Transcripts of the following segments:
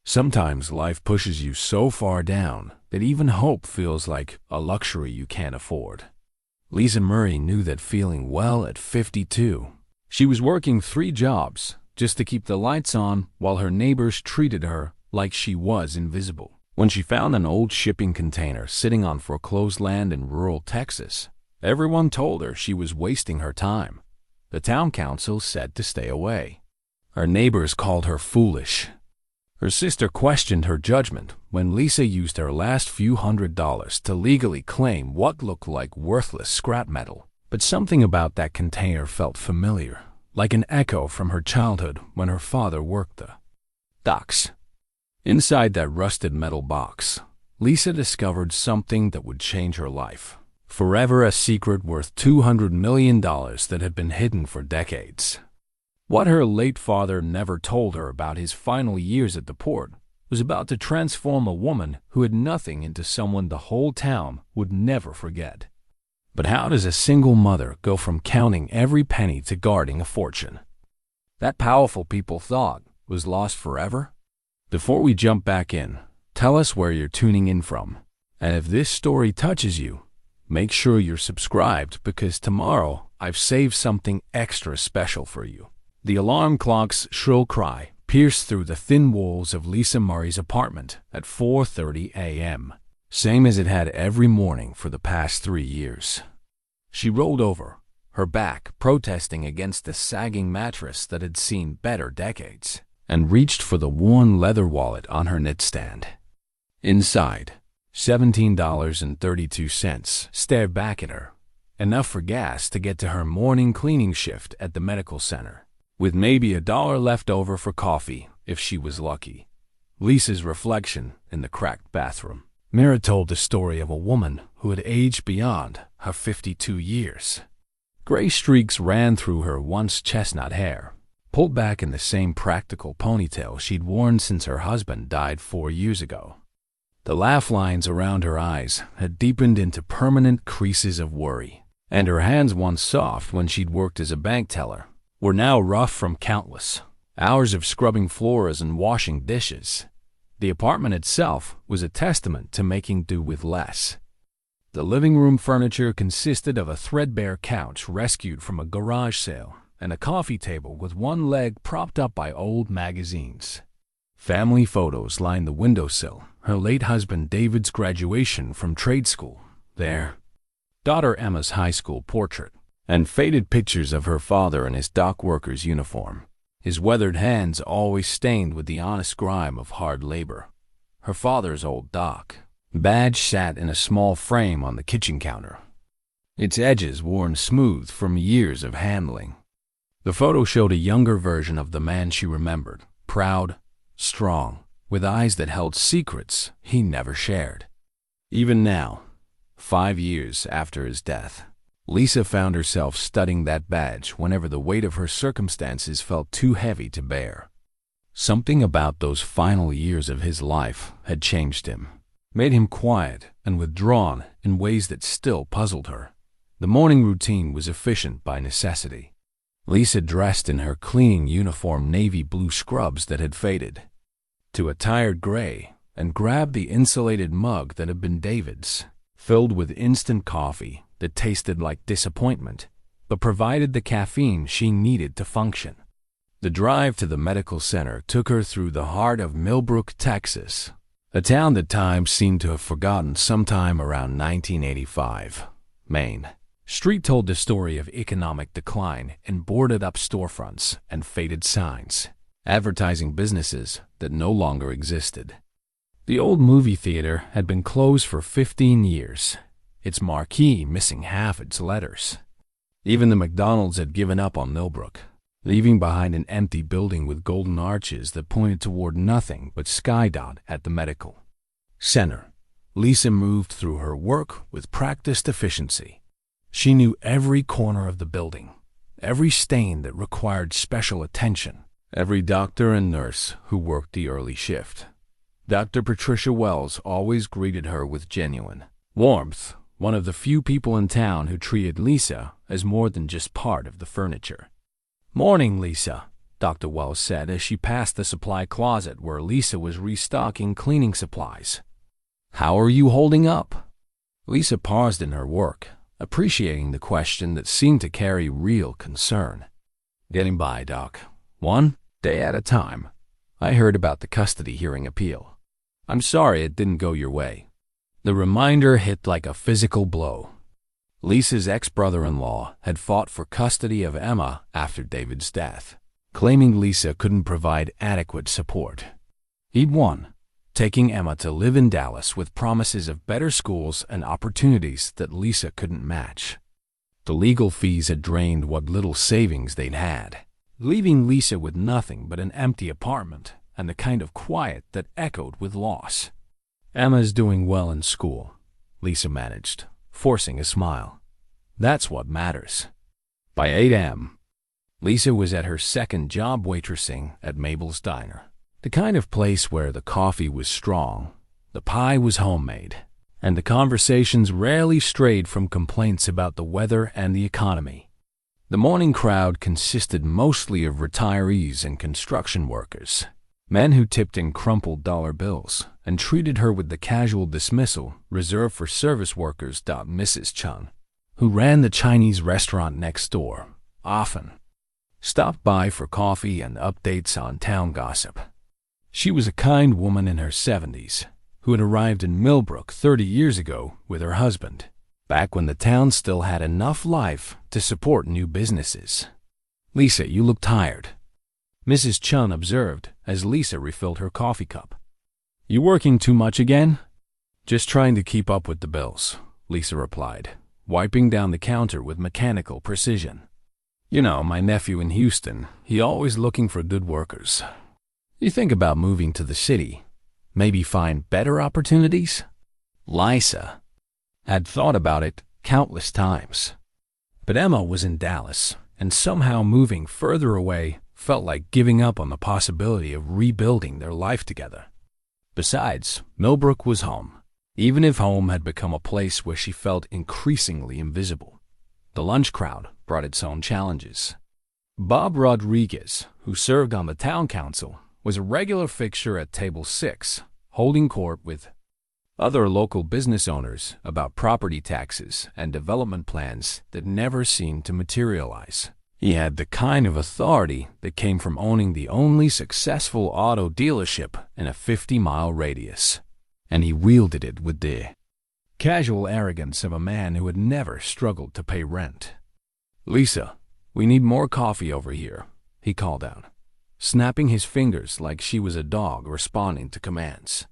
Sometimes life pushes you so far down that even hope feels like a luxury you can't afford. Lisa Murray knew that feeling well at 52. She was working 3 jobs just to keep the lights on while her neighbors treated her like she was invisible. When she found an old shipping container sitting on foreclosed land in rural Texas, everyone told her she was wasting her time. The town council said to stay away. Her neighbors called her foolish. Her sister questioned her judgment when Lisa used her last few $100s to legally claim what looked like worthless scrap metal. But something about that container felt familiar, like an echo from her childhood when her father worked the docks. Inside that rusted metal box, Lisa discovered something that would change her life. Forever a secret worth $200 million that had been hidden for decades. What her late father never told her about his final years at the port was about to transform a woman who had nothing into someone the whole town would never forget. But how does a single mother go from counting every penny to guarding a fortune? That powerful people thought was lost forever? Before we jump back in, tell us where you're tuning in from. And if this story touches you, make sure you're subscribed because tomorrow I've saved something extra special for you. The alarm clock's shrill cry pierced through the thin walls of Lisa Murray's apartment at 4:30 a.m., same as it had every morning for the past 3 years. She rolled over, her back protesting against the sagging mattress that had seen better decades, and reached for the worn leather wallet on her nightstand. Inside, $17.32 stared back at her, enough for gas to get to her morning cleaning shift at the medical center, with maybe $1 left over for coffee if she was lucky. Lisa's reflection in the cracked bathroom mirror told the story of a woman who had aged beyond her 52 years. Gray streaks ran through her once chestnut hair, pulled back in the same practical ponytail she'd worn since her husband died 4 years ago. The laugh lines around her eyes had deepened into permanent creases of worry, and her hands once soft when she'd worked as a bank teller were now rough from countless hours of scrubbing floors and washing dishes. The apartment itself was a testament to making do with less. The living room furniture consisted of a threadbare couch rescued from a garage sale and a coffee table with one leg propped up by old magazines. Family photos lined the windowsill, her late husband David's graduation from trade school there, daughter Emma's high school portrait, and faded pictures of her father in his dock worker's uniform, his weathered hands always stained with the honest grime of hard labor. Her father's old dock badge sat in a small frame on the kitchen counter, its edges worn smooth from years of handling. The photo showed a younger version of the man she remembered, proud, strong, with eyes that held secrets he never shared. Even now, 5 years after his death, Lisa found herself studying that badge whenever the weight of her circumstances felt too heavy to bear. Something about those final years of his life had changed him, made him quiet and withdrawn in ways that still puzzled her. The morning routine was efficient by necessity. Lisa dressed in her cleaning uniform navy blue scrubs that had faded to a tired gray and grabbed the insulated mug that had been David's, filled with instant coffee that tasted like disappointment, but provided the caffeine she needed to function. The drive to the medical center took her through the heart of Millbrook, Texas, a town that time seemed to have forgotten sometime around 1985. Main Street told the story of economic decline in boarded-up storefronts and faded signs, advertising businesses that no longer existed. The old movie theater had been closed for 15 years, its marquee missing half its letters. Even the McDonald's had given up on Millbrook, leaving behind an empty building with golden arches that pointed toward nothing but SkyDot at the medical center. Lisa moved through her work with practiced efficiency. She knew every corner of the building, every stain that required special attention, every doctor and nurse who worked the early shift. Dr. Patricia Wells always greeted her with genuine warmth, one of the few people in town who treated Lisa as more than just part of the furniture. "Morning, Lisa," Dr. Wells said as she passed the supply closet where Lisa was restocking cleaning supplies. "How are you holding up?" Lisa paused in her work, appreciating the question that seemed to carry real concern. "Getting by, Doc. One day at a time. I heard about the custody hearing appeal. I'm sorry it didn't go your way." The reminder hit like a physical blow. Lisa's ex-brother-in-law had fought for custody of Emma after David's death, claiming Lisa couldn't provide adequate support. He'd won, taking Emma to live in Dallas with promises of better schools and opportunities that Lisa couldn't match. The legal fees had drained what little savings they'd had, leaving Lisa with nothing but an empty apartment and the kind of quiet that echoed with loss. "Emma's doing well in school," Lisa managed, forcing a smile. "That's what matters." By 8 a.m., Lisa was at her second job waitressing at Mabel's Diner, the kind of place where the coffee was strong, the pie was homemade, and the conversations rarely strayed from complaints about the weather and the economy. The morning crowd consisted mostly of retirees and construction workers, men who tipped in crumpled dollar bills and treated her with the casual dismissal reserved for service workers. Mrs. Chun, who ran the Chinese restaurant next door, often stopped by for coffee and updates on town gossip. She was a kind woman in her 70s who had arrived in Millbrook 30 years ago with her husband, back when the town still had enough life to support new businesses. "Lisa, you look tired," Mrs. Chun observed as Lisa refilled her coffee cup. "You working too much again?" "Just trying to keep up with the bills," Lisa replied, wiping down the counter with mechanical precision. "You know, my nephew in Houston, he always looking for good workers. You think about moving to the city, maybe find better opportunities?" Lisa had thought about it countless times. But Emma was in Dallas, and somehow moving further away felt like giving up on the possibility of rebuilding their life together. Besides, Millbrook was home, even if home had become a place where she felt increasingly invisible. The lunch crowd brought its own challenges. Bob Rodriguez, who served on the town council, was a regular fixture at Table 6, holding court with other local business owners about property taxes and development plans that never seemed to materialize. He had the kind of authority that came from owning the only successful auto dealership in a 50-mile radius, and he wielded it with the casual arrogance of a man who had never struggled to pay rent. "Lisa, we need more coffee over here," he called out, snapping his fingers like she was a dog responding to commands.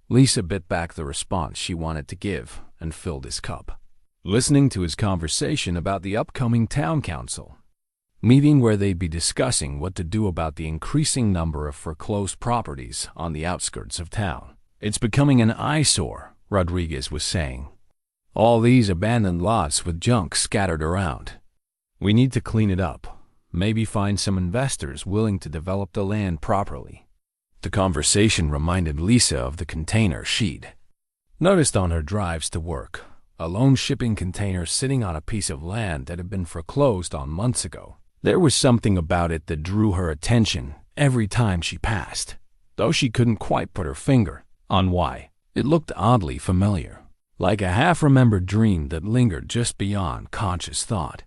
Lisa bit back the response she wanted to give and filled his cup, listening to his conversation about the upcoming town council meeting where they'd be discussing what to do about the increasing number of foreclosed properties on the outskirts of town. "It's becoming an eyesore," Rodriguez was saying. "All these abandoned lots with junk scattered around. We need to clean it up, maybe find some investors willing to develop the land properly." The conversation reminded Lisa of the container she'd noticed on her drives to work, a lone shipping container sitting on a piece of land that had been foreclosed on months ago. There was something about it that drew her attention every time she passed, though she couldn't quite put her finger on why. It looked oddly familiar, like a half-remembered dream that lingered just beyond conscious thought.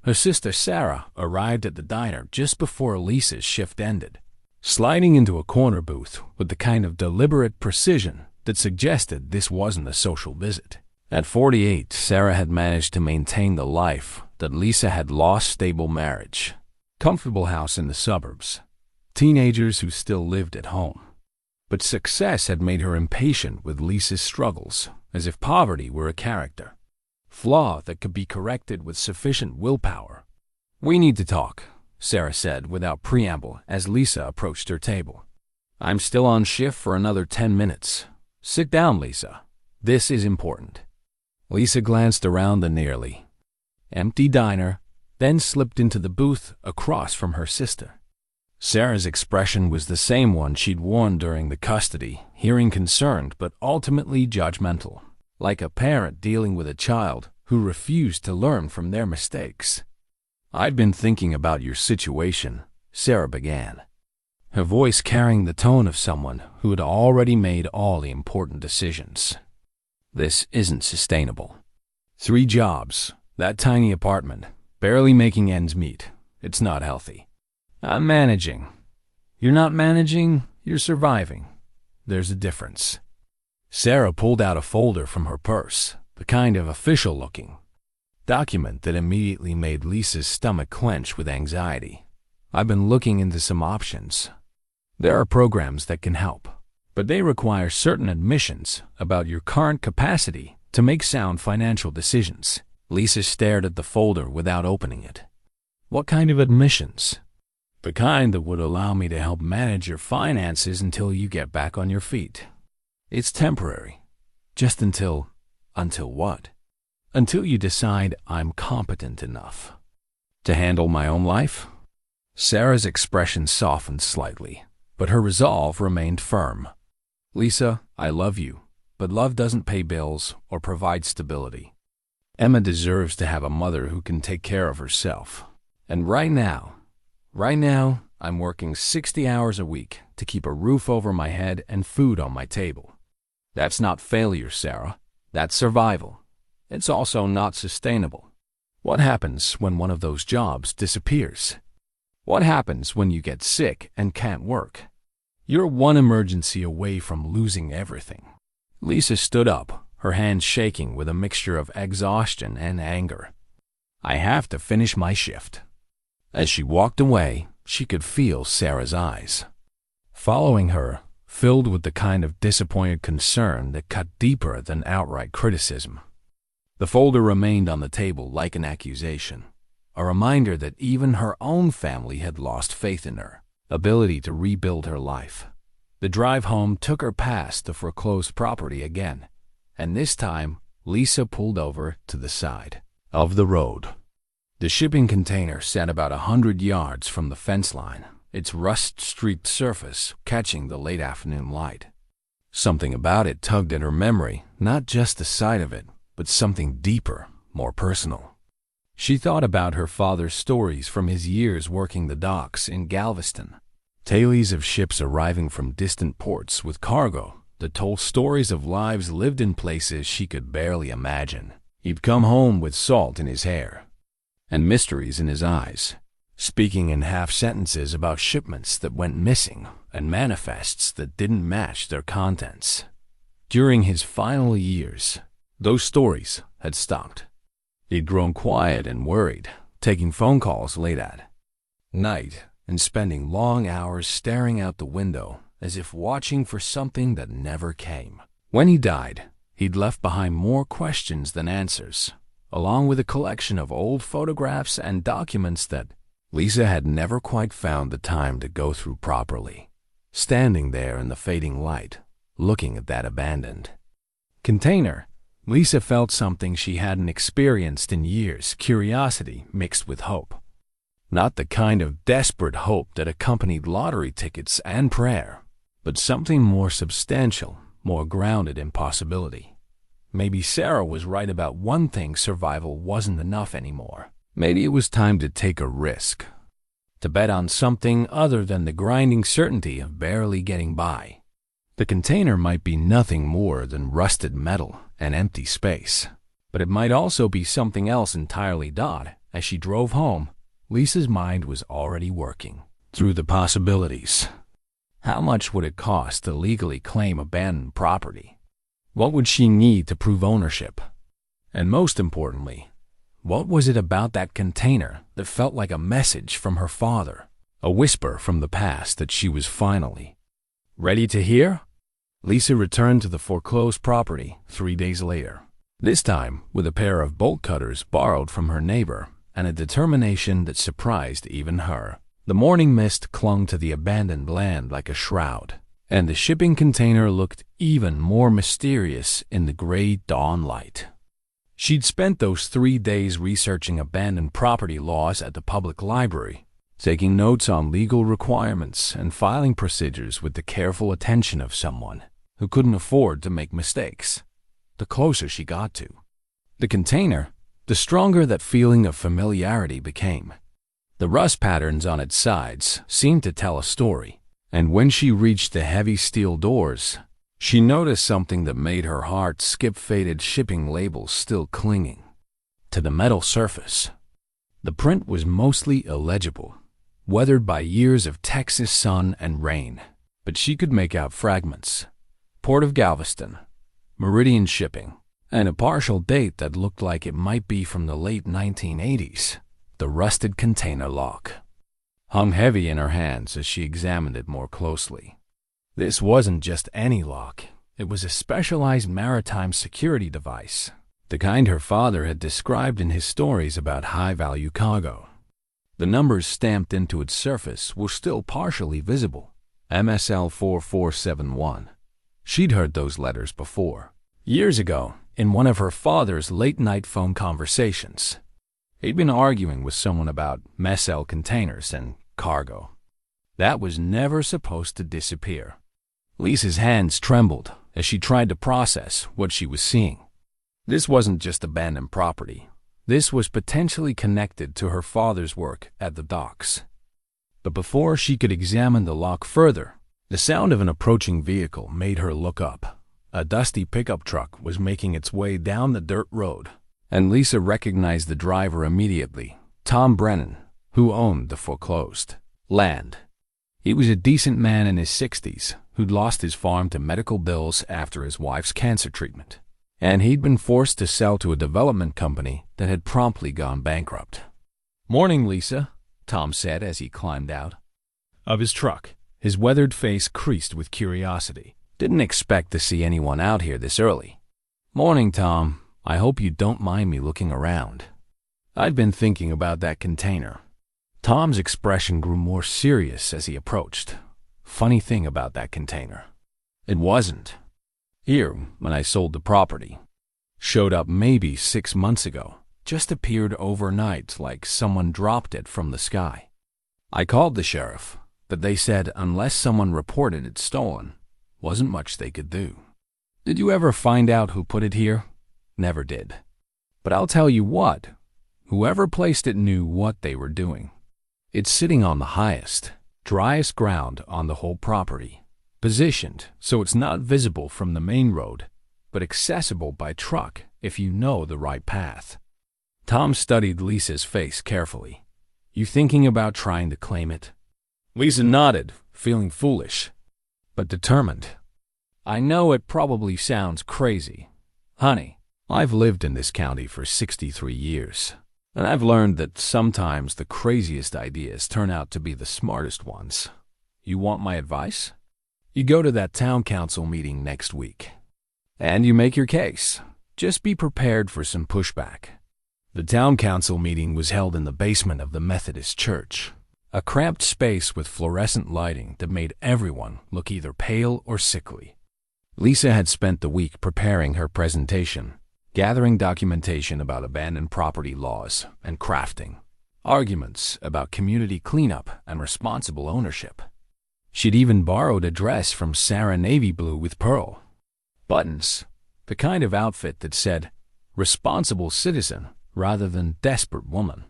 Her sister Sarah arrived at the diner just before Lisa's shift ended, sliding into a corner booth with the kind of deliberate precision that suggested this wasn't a social visit. At 48, Sarah had managed to maintain the life that Lisa had lost: stable marriage, comfortable house in the suburbs, teenagers who still lived at home. But success had made her impatient with Lisa's struggles, as if poverty were a character flaw that could be corrected with sufficient willpower. "We need to talk," Sarah said without preamble as Lisa approached her table. "I'm still on shift for another 10 minutes. Sit down, Lisa. This is important." Lisa glanced around the nearly empty diner, then slipped into the booth across from her sister. Sarah's expression was the same one she'd worn during the custody hearing, concerned but ultimately judgmental, like a parent dealing with a child who refused to learn from their mistakes. "I'd been thinking about your situation," Sarah began, her voice carrying the tone of someone who had already made all the important decisions. This isn't sustainable. 3 jobs, that tiny apartment, barely making ends meet. It's not healthy. I'm managing. You're not managing, you're surviving. There's a difference. Sarah pulled out a folder from her purse, the kind of official-looking document that immediately made Lisa's stomach clench with anxiety. I've been looking into some options. There are programs that can help, but they require certain admissions about your current capacity to make sound financial decisions. Lisa stared at the folder without opening it. What kind of admissions? The kind that would allow me to help manage your finances until you get back on your feet. It's temporary. Just until what? Until you decide I'm competent enough to handle my own life? Sarah's expression softened slightly, but her resolve remained firm. Lisa, I love you, but love doesn't pay bills or provide stability. Emma deserves to have a mother who can take care of herself. And right now, I'm working 60 hours a week to keep a roof over my head and food on my table. That's not failure, Sarah. That's survival. It's also not sustainable. What happens when one of those jobs disappears? What happens when you get sick and can't work? You're one emergency away from losing everything. Lisa stood up, her hands shaking with a mixture of exhaustion and anger. I have to finish my shift. As she walked away, she could feel Sarah's eyes following her, filled with the kind of disappointed concern that cut deeper than outright criticism. The folder remained on the table like an accusation, a reminder that even her own family had lost faith in her ability to rebuild her life. The drive home took her past the foreclosed property again, and this time Lisa pulled over to the side of the road. The shipping container sat about 100 yards from the fence line, its rust-streaked surface catching the late afternoon light. Something about it tugged at her memory, not just the sight of it, but something deeper, more personal. She thought about her father's stories from his years working the docks in Galveston, tales of ships arriving from distant ports with cargo that told stories of lives lived in places she could barely imagine. He'd come home with salt in his hair and mysteries in his eyes, speaking in half-sentences about shipments that went missing and manifests that didn't match their contents. During his final years, those stories had stopped. He'd grown quiet and worried, taking phone calls late at night and spending long hours staring out the window as if watching for something that never came. When he died, he'd left behind more questions than answers, along with a collection of old photographs and documents that Lisa had never quite found the time to go through properly. Standing there in the fading light, looking at that abandoned container, Lisa felt something she hadn't experienced in years, curiosity mixed with hope. Not the kind of desperate hope that accompanied lottery tickets and prayer, but something more substantial, more grounded in possibility. Maybe Sarah was right about one thing: survival wasn't enough anymore. Maybe it was time to take a risk, to bet on something other than the grinding certainty of barely getting by. The container might be nothing more than rusted metal and empty space, but it might also be something else entirely. As she drove home, Lisa's mind was already working through the possibilities. How much would it cost to legally claim abandoned property? What would she need to prove ownership? And most importantly, what was it about that container that felt like a message from her father, a whisper from the past that she was finally ready to hear? Lisa returned to the foreclosed property 3 days later, this time with a pair of bolt cutters borrowed from her neighbor and a determination that surprised even her. The morning mist clung to the abandoned land like a shroud, and the shipping container looked even more mysterious in the gray dawn light. She'd spent those 3 days researching abandoned property laws at the public library, taking notes on legal requirements and filing procedures with the careful attention of someone who couldn't afford to make mistakes. The closer she got to the container, the stronger that feeling of familiarity became. The rust patterns on its sides seemed to tell a story, and when she reached the heavy steel doors, she noticed something that made her heart skip. Faded shipping labels still clinging to the metal surface. The print was mostly illegible, weathered by years of Texas sun and rain, but she could make out fragments. Port of Galveston, Meridian Shipping, and a partial date that looked like it might be from the late 1980s. The rusted container lock hung heavy in her hands as she examined it more closely. This wasn't just any lock. It was a specialized maritime security device, the kind her father had described in his stories about high-value cargo. The numbers stamped into its surface were still partially visible. MSL 4471. She'd heard those letters before, years ago, in one of her father's late-night phone conversations. He'd been arguing with someone about MESL containers and cargo. That was never supposed to disappear. Lisa's hands trembled as she tried to process what she was seeing. This wasn't just abandoned property. This was potentially connected to her father's work at the docks. But before she could examine the lock further, the sound of an approaching vehicle made her look up. A dusty pickup truck was making its way down the dirt road, and Lisa recognized the driver immediately, Tom Brennan, who owned the foreclosed land. He was a decent man in his 60s who'd lost his farm to medical bills after his wife's cancer treatment, and he'd been forced to sell to a development company that had promptly gone bankrupt. "Morning, Lisa," Tom said as he climbed out of his truck, his weathered face creased with curiosity. "Didn't expect to see anyone out here this early." "Morning, Tom. I hope you don't mind me looking around. I'd been thinking about that container." Tom's expression grew more serious as he approached. "Funny thing about that container. It wasn't here when I sold the property. Showed up maybe 6 months ago. Just appeared overnight like someone dropped it from the sky. I called the sheriff, but they said unless someone reported it stolen, wasn't much they could do." "Did you ever find out who put it here?" "Never did. But I'll tell you what, whoever placed it knew what they were doing. It's sitting on the highest, driest ground on the whole property, positioned so it's not visible from the main road, but accessible by truck if you know the right path." Tom studied Lisa's face carefully. "You thinking about trying to claim it?" Lisa nodded, feeling foolish, but determined. "I know it probably sounds crazy. Honey, I've lived in this county for 63 years, and I've learned that sometimes the craziest ideas turn out to be the smartest ones. You want my advice? You go to that town council meeting next week, and you make your case. Just be prepared for some pushback." The town council meeting was held in the basement of the Methodist church, a cramped space with fluorescent lighting that made everyone look either pale or sickly. Lisa had spent the week preparing her presentation, gathering documentation about abandoned property laws and crafting arguments about community cleanup and responsible ownership. She'd even borrowed a dress from Sarah Navy Blue with pearl buttons, the kind of outfit that said responsible citizen rather than desperate woman.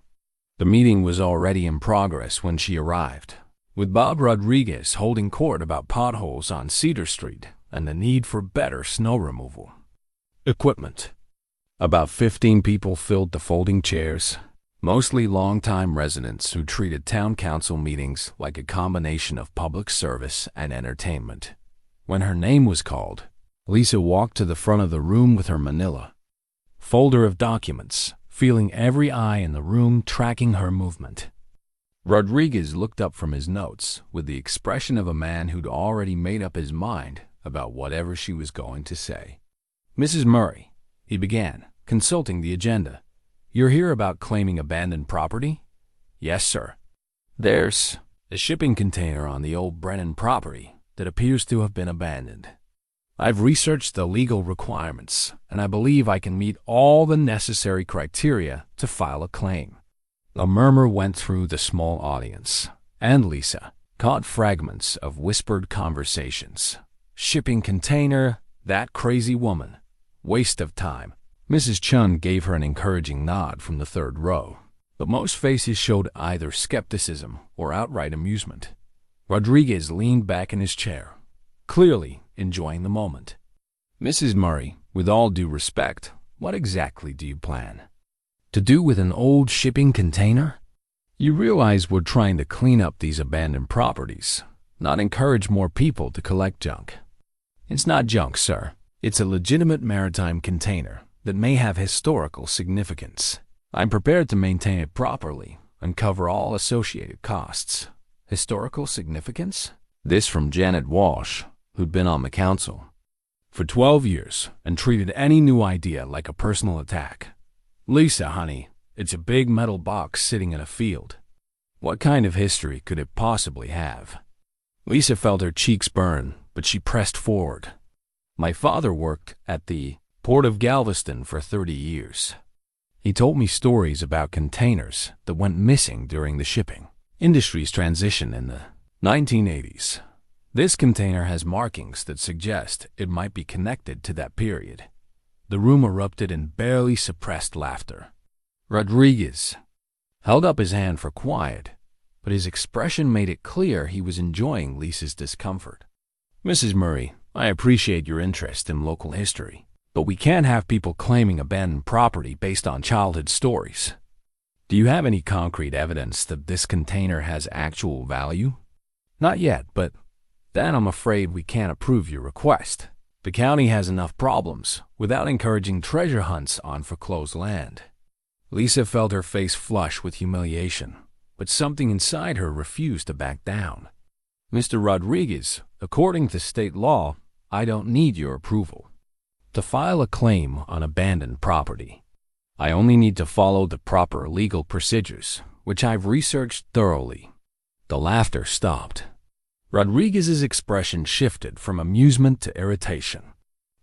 The meeting was already in progress when she arrived, with Bob Rodriguez holding court about potholes on Cedar Street and the need for better snow removal equipment. About 15 people filled the folding chairs, mostly longtime residents who treated town council meetings like a combination of public service and entertainment. When her name was called, Lisa walked to the front of the room with her manila folder of documents, feeling every eye in the room tracking her movement. Rodriguez looked up from his notes with the expression of a man who'd already made up his mind about whatever she was going to say. "Mrs. Murray," he began, consulting the agenda. "You're here about claiming abandoned property?" "Yes, sir. There's a shipping container on the old Brennan property that appears to have been abandoned. I've researched the legal requirements, and I believe I can meet all the necessary criteria to file a claim." A murmur went through the small audience, and Lisa caught fragments of whispered conversations. "Shipping container, that crazy woman, waste of time." Mrs. Chun gave her an encouraging nod from the third row. but most faces showed either skepticism or outright amusement. Rodriguez leaned back in his chair, clearly enjoying the moment. "Mrs. Murray, with all due respect, what exactly do you plan? To do with an old shipping container? You realize we're trying to clean up these abandoned properties, not encourage more people to collect junk." "It's not junk, sir. It's a legitimate maritime container that may have historical significance. I'm prepared to maintain it properly and cover all associated costs." "Historical significance?" This from Janet Walsh, who'd been on the council for 12 years and treated any new idea like a personal attack. "Lisa, honey, it's a big metal box sitting in a field. What kind of history could it possibly have?" Lisa felt her cheeks burn, but she pressed forward. "My father worked at the Port of Galveston for 30 years. He told me stories about containers that went missing during the shipping industry's transition in the 1980s. This container has markings that suggest it might be connected to that period." The room erupted in barely suppressed laughter. Rodriguez held up his hand for quiet, but his expression made it clear he was enjoying Lisa's discomfort. "Mrs. Murray, I appreciate your interest in local history, but we can't have people claiming abandoned property based on childhood stories. Do you have any concrete evidence that this container has actual value?" "Not yet, but then I'm afraid we can't approve your request. The county has enough problems without encouraging treasure hunts on foreclosed land." Lisa felt her face flush with humiliation, but something inside her refused to back down. "Mr. Rodriguez, according to state law, I don't need your approval to file a claim on abandoned property. I only need to follow the proper legal procedures, which I've researched thoroughly." The laughter stopped. Rodriguez's expression shifted from amusement to irritation.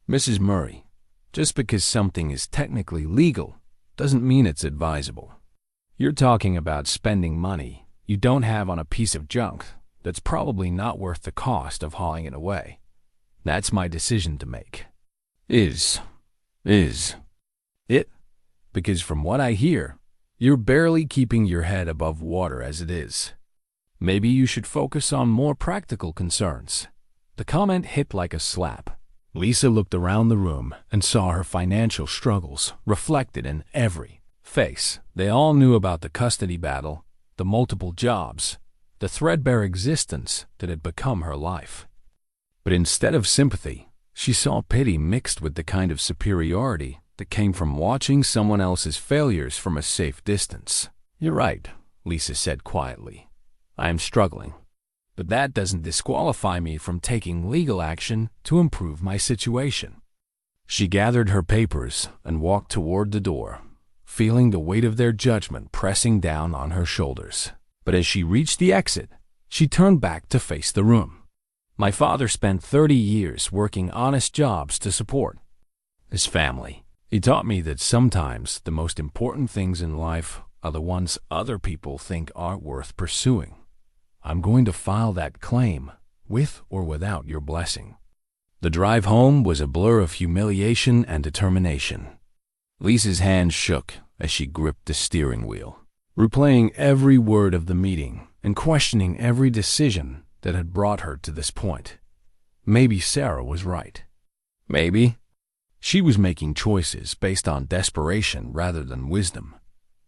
"Mrs. Murray, just because something is technically legal doesn't mean it's advisable. You're talking about spending money you don't have on a piece of junk that's probably not worth the cost of hauling it away. That's my decision to make." Is it? Because from what I hear, you're barely keeping your head above water as it is. Maybe you should focus on more practical concerns." The comment hit like a slap. Lisa looked around the room and saw her financial struggles reflected in every face. They all knew about the custody battle, the multiple jobs, the threadbare existence that had become her life. But instead of sympathy, she saw pity mixed with the kind of superiority that came from watching someone else's failures from a safe distance. "You're right," Lisa said quietly. "I am struggling, but that doesn't disqualify me from taking legal action to improve my situation." She gathered her papers and walked toward the door, feeling the weight of their judgment pressing down on her shoulders. But as she reached the exit, she turned back to face the room. "My father spent 30 years working honest jobs to support his family. He taught me that sometimes the most important things in life are the ones other people think aren't worth pursuing. I'm going to file that claim, with or without your blessing." The drive home was a blur of humiliation and determination. Lisa's hands shook as she gripped the steering wheel, replaying every word of the meeting and questioning every decision that had brought her to this point. Maybe Sarah was right. Maybe she was making choices based on desperation rather than wisdom.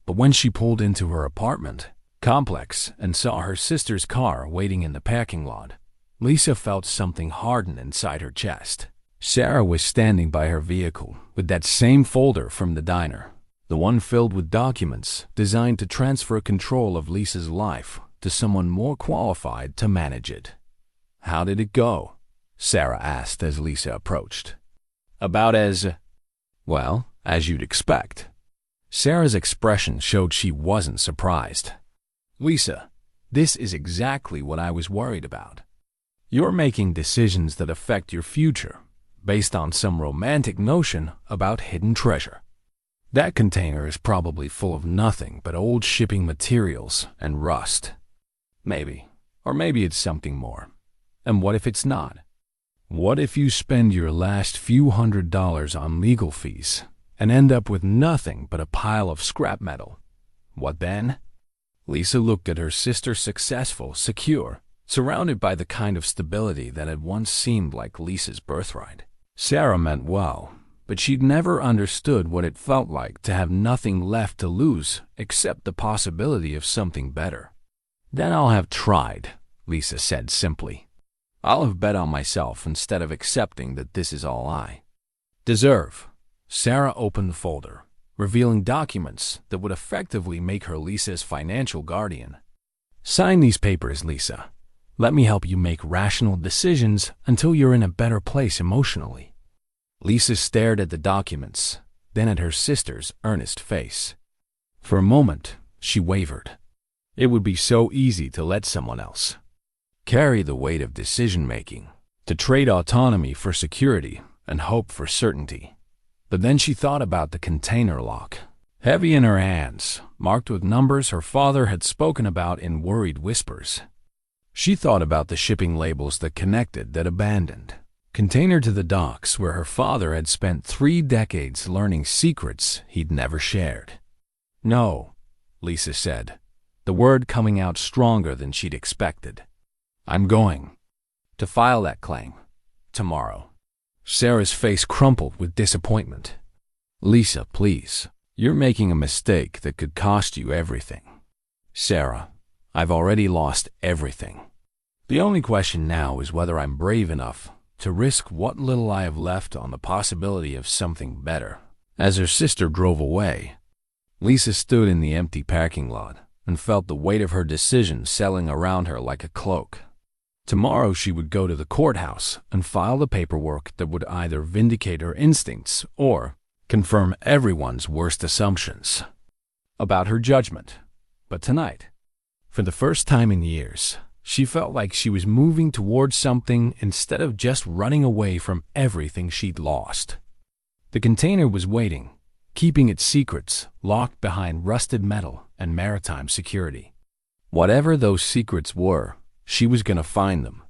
But when she pulled into her apartment complex and saw her sister's car waiting in the parking lot, Lisa felt something harden inside her chest. Sarah was standing by her vehicle with that same folder from the diner, the one filled with documents designed to transfer control of Lisa's life to someone more qualified to manage it. "How did it go?" Sarah asked as Lisa approached. "About as you'd expect." Sarah's expression showed she wasn't surprised. "Lisa, this is exactly what I was worried about. You're making decisions that affect your future based on some romantic notion about hidden treasure. That container is probably full of nothing but old shipping materials and rust. Maybe, or maybe it's something more. And what if it's not? What if you spend your last few $100s on legal fees and end up with nothing but a pile of scrap metal? What then? Lisa looked at her sister, successful, secure, surrounded by the kind of stability that had once seemed like Lisa's birthright. Sarah meant well, but she'd never understood what it felt like to have nothing left to lose except the possibility of something better. Then I'll have tried, Lisa said simply. I'll have bet on myself instead of accepting that this is all I deserve. Sarah opened the folder, revealing documents that would effectively make her Lisa's financial guardian. Sign these papers, Lisa. Let me help you make rational decisions until you're in a better place emotionally. Lisa stared at the documents, then at her sister's earnest face. For a moment, she wavered. It would be so easy to let someone else carry the weight of decision-making, to trade autonomy for security and hope for certainty. But then she thought about the container lock, heavy in her hands, marked with numbers her father had spoken about in worried whispers. She thought about the shipping labels that connected that abandoned container to the docks where her father had spent 3 decades learning secrets he'd never shared. No, Lisa said, the word coming out stronger than she'd expected. I'm going to file that claim tomorrow. Sarah's face crumpled with disappointment. Lisa, please. You're making a mistake that could cost you everything. Sarah, I've already lost everything. The only question now is whether I'm brave enough to risk what little I have left on the possibility of something better. As her sister drove away, Lisa stood in the empty parking lot and felt the weight of her decision settling around her like a cloak. Tomorrow she would go to the courthouse and file the paperwork that would either vindicate her instincts or confirm everyone's worst assumptions about her judgment. But tonight, for the first time in years, she felt like she was moving towards something instead of just running away from everything she'd lost. The container was waiting, keeping its secrets locked behind rusted metal and maritime security. Whatever those secrets were, she was going to find them,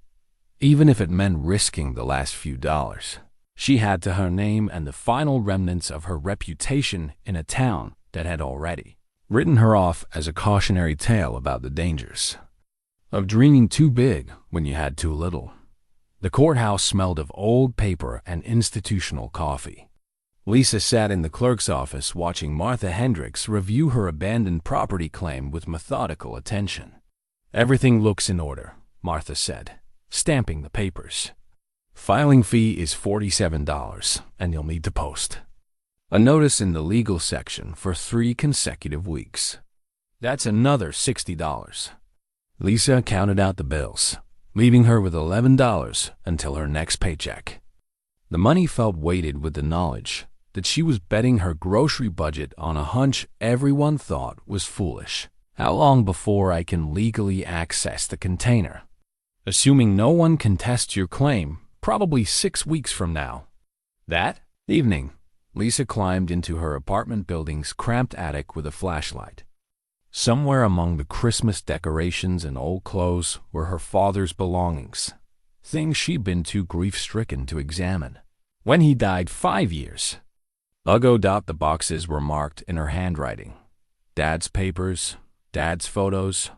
even if it meant risking the last few dollars. She had to her name and the final remnants of her reputation in a town that had already written her off as a cautionary tale about the dangers of dreaming too big when you had too little. The courthouse smelled of old paper and institutional coffee. Lisa sat in the clerk's office watching Martha Hendricks review her abandoned property claim with methodical attention. Everything looks in order, Martha said, stamping the papers. Filing fee is $47, and you'll need to post a notice in the legal section for 3 consecutive weeks. That's another $60. Lisa counted out the bills, leaving her with $11 until her next paycheck. The money felt weighted with the knowledge that she was betting her grocery budget on a hunch everyone thought was foolish. How long before I can legally access the container? Assuming no one contests your claim, probably 6 weeks from now. That evening, Lisa climbed into her apartment building's cramped attic with a flashlight. Somewhere among the Christmas decorations and old clothes were her father's belongings, things she'd been too grief-stricken to examine when he died 5 years ago. The boxes were marked in her handwriting. Dad's papers, Dad's photos,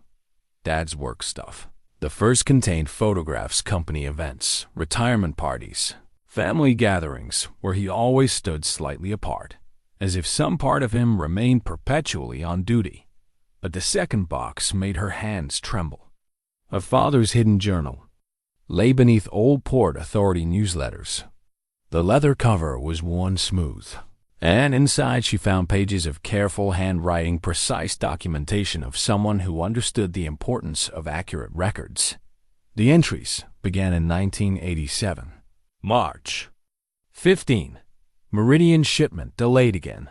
Dad's work stuff. The first contained photographs, company events, retirement parties, family gatherings where he always stood slightly apart, as if some part of him remained perpetually on duty. But the second box made her hands tremble. Her father's hidden journal lay beneath old Port Authority newsletters. The leather cover was worn smooth, and inside she found pages of careful handwriting, precise documentation of someone who understood the importance of accurate records. The entries began in 1987. March 15. Meridian shipment delayed again.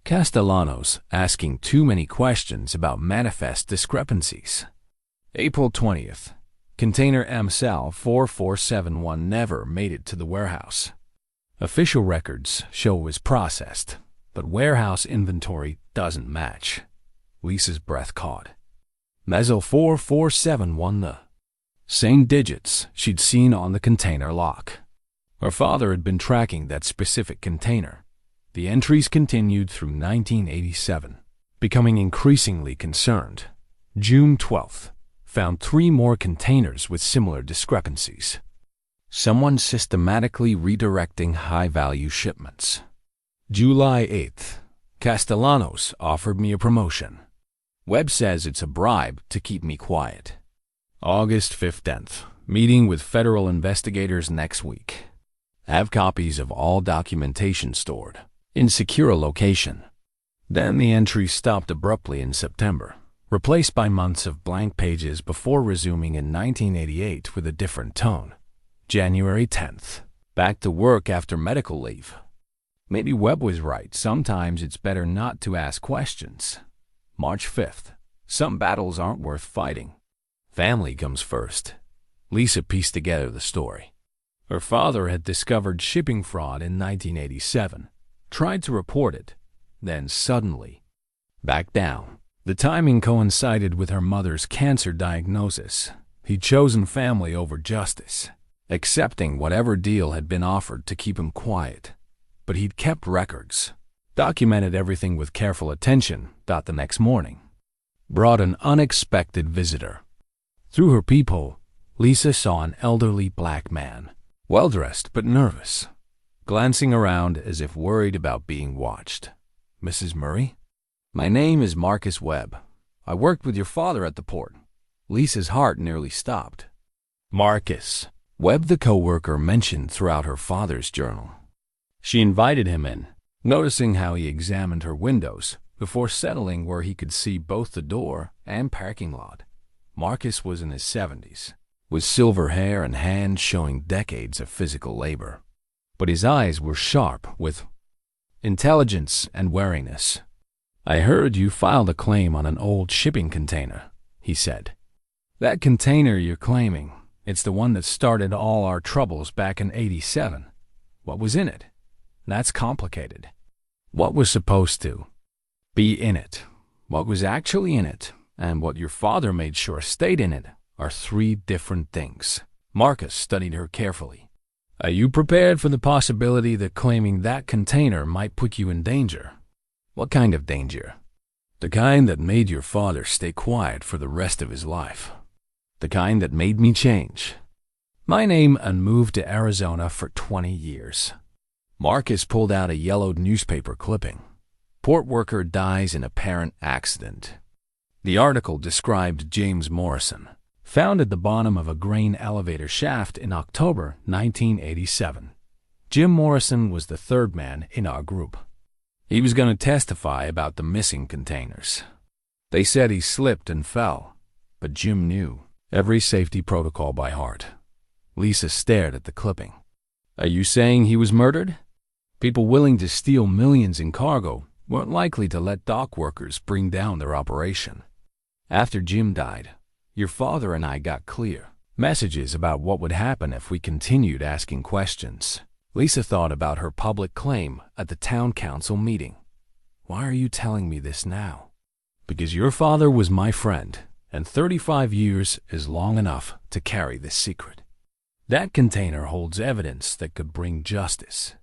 Castellanos asking too many questions about manifest discrepancies. April 20th. Container MSAL 4471 never made it to the warehouse. Official records show it was processed, but warehouse inventory doesn't match. Lisa's breath caught. Mezel 4471, the same digits she'd seen on the container lock. Her father had been tracking that specific container. The entries continued through 1987. becoming increasingly concerned. June 12th, found 3 more containers with similar discrepancies. Someone systematically redirecting high-value shipments. July 8th, Castellanos offered me a promotion. Webb says it's a bribe to keep me quiet. August 15th, meeting with federal investigators next week. Have copies of all documentation stored in secure location. Then the entry stopped abruptly in September, replaced by months of blank pages before resuming in 1988 with a different tone. January 10th, back to work after medical leave. Maybe Webb was right. Sometimes it's better not to ask questions. March 5th, some battles aren't worth fighting. Family comes first. Lisa pieced together the story. Her father had discovered shipping fraud in 1987, tried to report it, then suddenly backed down. The timing coincided with her mother's cancer diagnosis. He'd chosen family over justice, accepting whatever deal had been offered to keep him quiet. But he'd kept records, documented everything with careful attention. The next morning brought an unexpected visitor. Through her peephole, Lisa saw an elderly black man, well-dressed but nervous, glancing around as if worried about being watched. "Mrs. Murray?" "My name is Marcus Webb. I worked with your father at the port." Lisa's heart nearly stopped. Marcus Webb, the co-worker mentioned throughout her father's journal. She invited him in, noticing how he examined her windows before settling where he could see both the door and parking lot. Marcus was in his 70s, with silver hair and hands showing decades of physical labor. But his eyes were sharp with intelligence and wariness. "I heard you filed a claim on an old shipping container," he said. "That container you're claiming, it's the one that started all our troubles back in '87. What was in it? That's complicated. What was supposed to be in it, what was actually in it, and what your father made sure stayed in it are 3 different things." Marcus studied her carefully. "Are you prepared for the possibility that claiming that container might put you in danger?" "What kind of danger?" "The kind that made your father stay quiet for the rest of his life. The kind that made me change my name and move to Arizona for 20 years. Marcus pulled out a yellowed newspaper clipping. "Port worker dies in apparent accident." The article described James Morrison, found at the bottom of a grain elevator shaft in October 1987. Jim Morrison was the 3rd man in our group. He was going to testify about the missing containers. They said he slipped and fell, but Jim knew every safety protocol by heart. Lisa stared at the clipping. "Are you saying he was murdered?" "People willing to steal millions in cargo weren't likely to let dock workers bring down their operation. After Jim died, your father and I got clear messages about what would happen if we continued asking questions." Lisa thought about her public claim at the town council meeting. "Why are you telling me this now?" "Because your father was my friend, and 35 years is long enough to carry this secret. That container holds evidence that could bring justice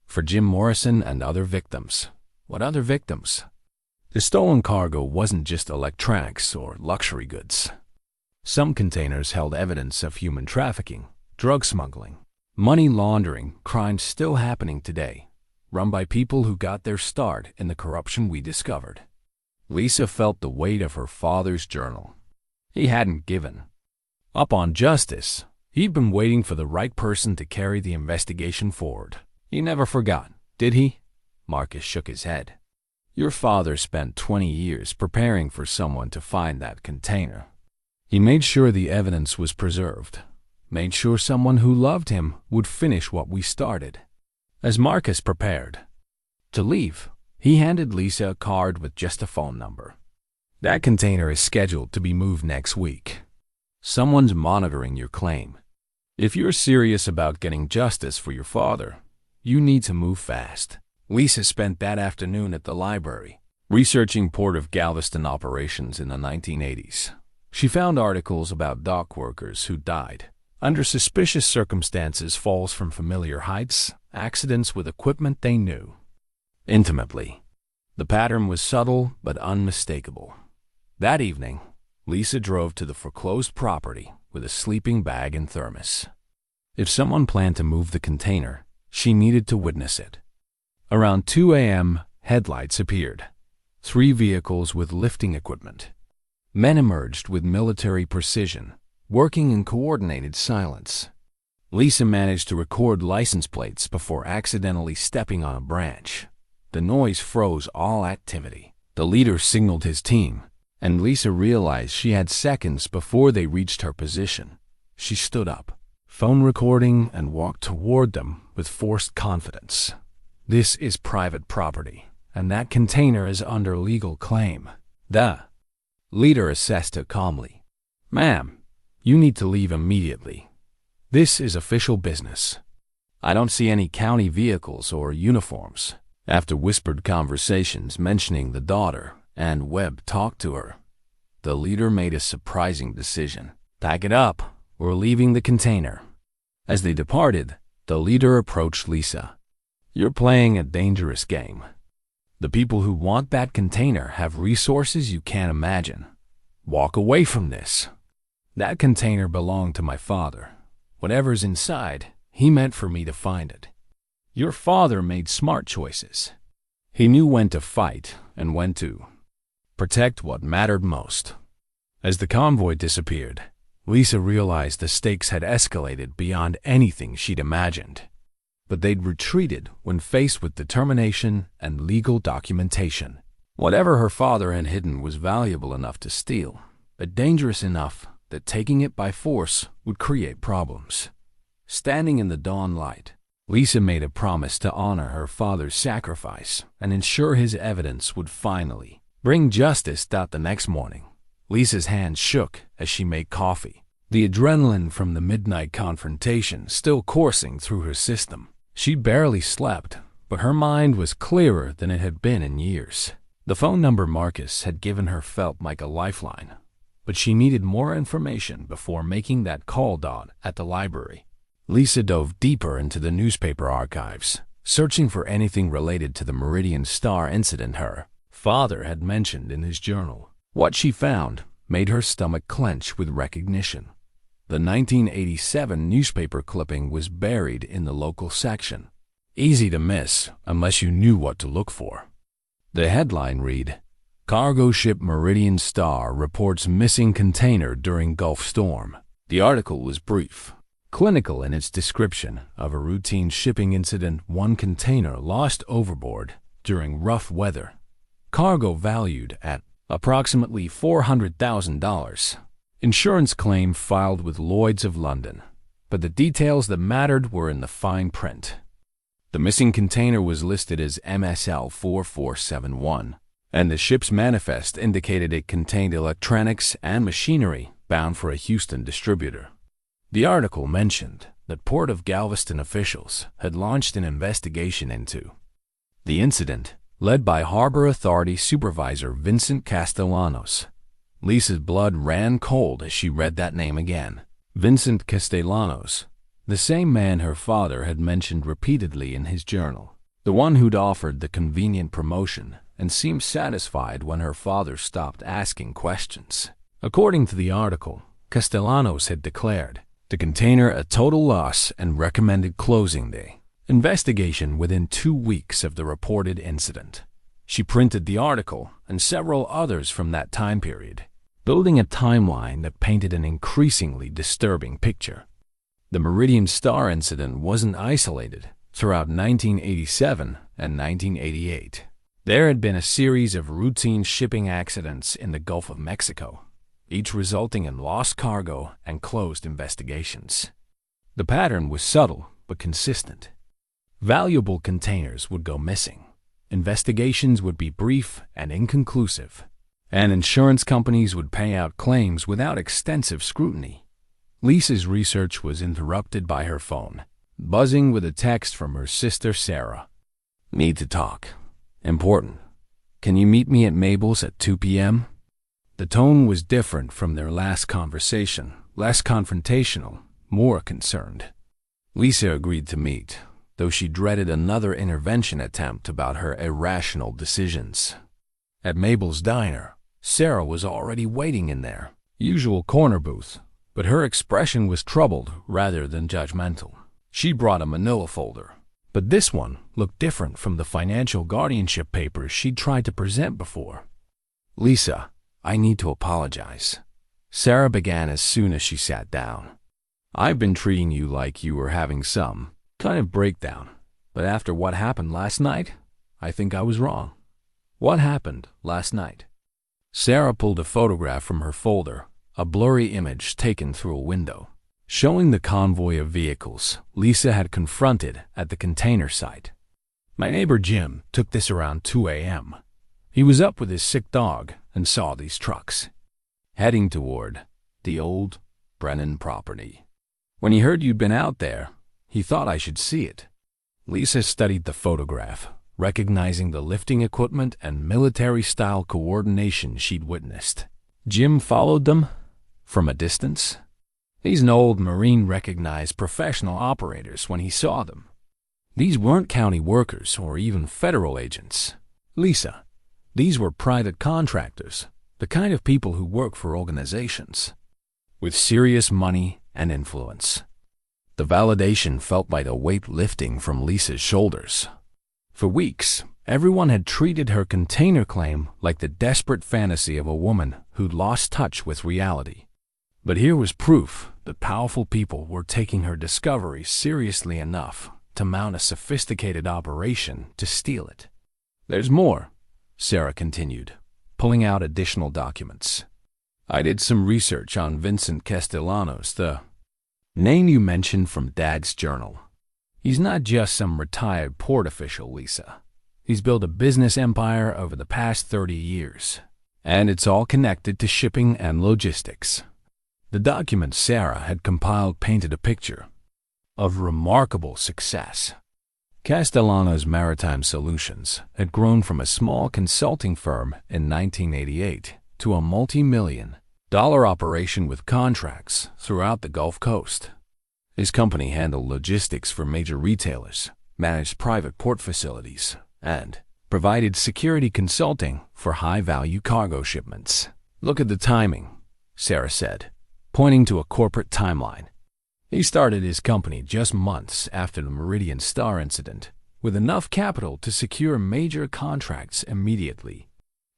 for Jim Morrison and other victims." "What other victims?" "The stolen cargo wasn't just electronics or luxury goods. Some containers held evidence of human trafficking, drug smuggling, money laundering, crimes still happening today, run by people who got their start in the corruption we discovered." Lisa felt the weight of her father's journal. He hadn't given up on justice. He'd been waiting for the right person to carry the investigation forward. He never forgot, did he? Marcus shook his head. "Your father spent 20 years preparing for someone to find that container. He made sure the evidence was preserved, made sure someone who loved him would finish what we started." As Marcus prepared to leave, he handed Lisa a card with just a phone number. "That container is scheduled to be moved next week. Someone's monitoring your claim. If you're serious about getting justice for your father, you need to move fast." Lisa spent that afternoon at the library, researching Port of Galveston operations in the 1980s. She found articles about dock workers who died under suspicious circumstances, falls from familiar heights, accidents with equipment they knew intimately. The pattern was subtle but unmistakable. That evening, Lisa drove to the foreclosed property with a sleeping bag and thermos. If someone planned to move the container, she needed to witness it. Around 2 a.m., headlights appeared. 3 vehicles with lifting equipment. Men emerged with military precision, working in coordinated silence. Lisa managed to record license plates before accidentally stepping on a branch. The noise froze all activity. The leader signaled his team, and Lisa realized she had seconds before they reached her position. She stood up, phone recording, and walked toward them with forced confidence. This is private property, and that container is under legal claim. The leader assessed her calmly. Ma'am, you need to leave immediately. This is official business. I don't see any county vehicles or uniforms. After whispered conversations mentioning the daughter, and Webb talked to her, the leader made a surprising decision. Pack it up. We're leaving the container. As they departed, the leader approached Lisa. You're playing a dangerous game. The people who want that container have resources you can't imagine. Walk away from this. That container belonged to my father. Whatever's inside, he meant for me to find it. Your father made smart choices. He knew when to fight and when to protect what mattered most. As the convoy disappeared, Lisa realized the stakes had escalated beyond anything she'd imagined. But they'd retreated when faced with determination and legal documentation. Whatever her father had hidden was valuable enough to steal, but dangerous enough that taking it by force would create problems. Standing in the dawn light, Lisa made a promise to honor her father's sacrifice and ensure his evidence would finally bring justice. The next morning, Lisa's hands shook as she made coffee, the adrenaline from the midnight confrontation still coursing through her system. She barely slept, but her mind was clearer than it had been in years. The phone number Marcus had given her felt like a lifeline, but she needed more information before making that call. At the library, Lisa dove deeper into the newspaper archives, searching for anything related to the Meridian Star incident her father had mentioned in his journal. What she found made her stomach clench with recognition. The 1987 newspaper clipping was buried in the local section. Easy to miss unless you knew what to look for. The headline read, Cargo ship Meridian Star reports missing container during Gulf storm. The article was brief, clinical in its description of a routine shipping incident. One container lost overboard during rough weather. Cargo valued at approximately $400,000. Insurance claim filed with Lloyd's of London, but the details that mattered were in the fine print. The missing container was listed as MSL 4471, and the ship's manifest indicated it contained electronics and machinery bound for a Houston distributor. The article mentioned that Port of Galveston officials had launched an investigation into the incident, led by Harbor Authority Supervisor Vincent Castellanos. Lisa's blood ran cold as she read that name again. Vincent Castellanos, the same man her father had mentioned repeatedly in his journal, the one who'd offered the convenient promotion and seemed satisfied when her father stopped asking questions. According to the article, Castellanos had declared the container a total loss and recommended closing the investigation within 2 weeks of the reported incident. She printed the article and several others from that time period, building a timeline that painted an increasingly disturbing picture. The Meridian Star incident wasn't isolated. Throughout 1987 and 1988, there had been a series of routine shipping accidents in the Gulf of Mexico, each resulting in lost cargo and closed investigations. The pattern was subtle but consistent. Valuable containers would go missing. Investigations would be brief and inconclusive, and insurance companies would pay out claims without extensive scrutiny. Lisa's research was interrupted by her phone, buzzing with a text from her sister Sarah. Need to talk. Important. Can you meet me at Mabel's at 2 p.m.? The tone was different from their last conversation, less confrontational, more concerned. Lisa agreed to meet, though she dreaded another intervention attempt about her irrational decisions. At Mabel's diner, Sarah was already waiting in their usual corner booth, but her expression was troubled rather than judgmental. She brought a manila folder, but this one looked different from the financial guardianship papers she'd tried to present before. "Lisa, I need to apologize," Sarah began as soon as she sat down. "I've been treating you like you were having some kind of breakdown, but after what happened last night, I think I was wrong." "What happened last night?" Sarah pulled a photograph from her folder, a blurry image taken through a window, showing the convoy of vehicles Lisa had confronted at the container site. "My neighbor Jim took this around 2 a.m. He was up with his sick dog and saw these trucks heading toward the old Brennan property. When he heard you'd been out there, he thought I should see it." Lisa studied the photograph, recognizing the lifting equipment and military-style coordination she'd witnessed. "Jim followed them from a distance? He's an old Marine-recognized professional operators when he saw them. These weren't county workers or even federal agents. Lisa, these were private contractors, the kind of people who work for organizations with serious money and influence." The validation felt like a weight lifting from Lisa's shoulders. For weeks, everyone had treated her container claim like the desperate fantasy of a woman who'd lost touch with reality. But here was proof that powerful people were taking her discovery seriously enough to mount a sophisticated operation to steal it. "There's more," Sarah continued, pulling out additional documents. "I did some research on Vincent Castellanos, the name you mentioned from Dad's journal. He's not just some retired port official, Lisa. He's built a business empire over the past 30 years, and it's all connected to shipping and logistics." The documents Sarah had compiled painted a picture of remarkable success. Castellanos Maritime Solutions had grown from a small consulting firm in 1988 to a multi-million-dollar operation with contracts throughout the Gulf Coast. His company handled logistics for major retailers, managed private port facilities, and provided security consulting for high-value cargo shipments. "Look at the timing," Sarah said, pointing to a corporate timeline. "He started his company just months after the Meridian Star incident, with enough capital to secure major contracts immediately.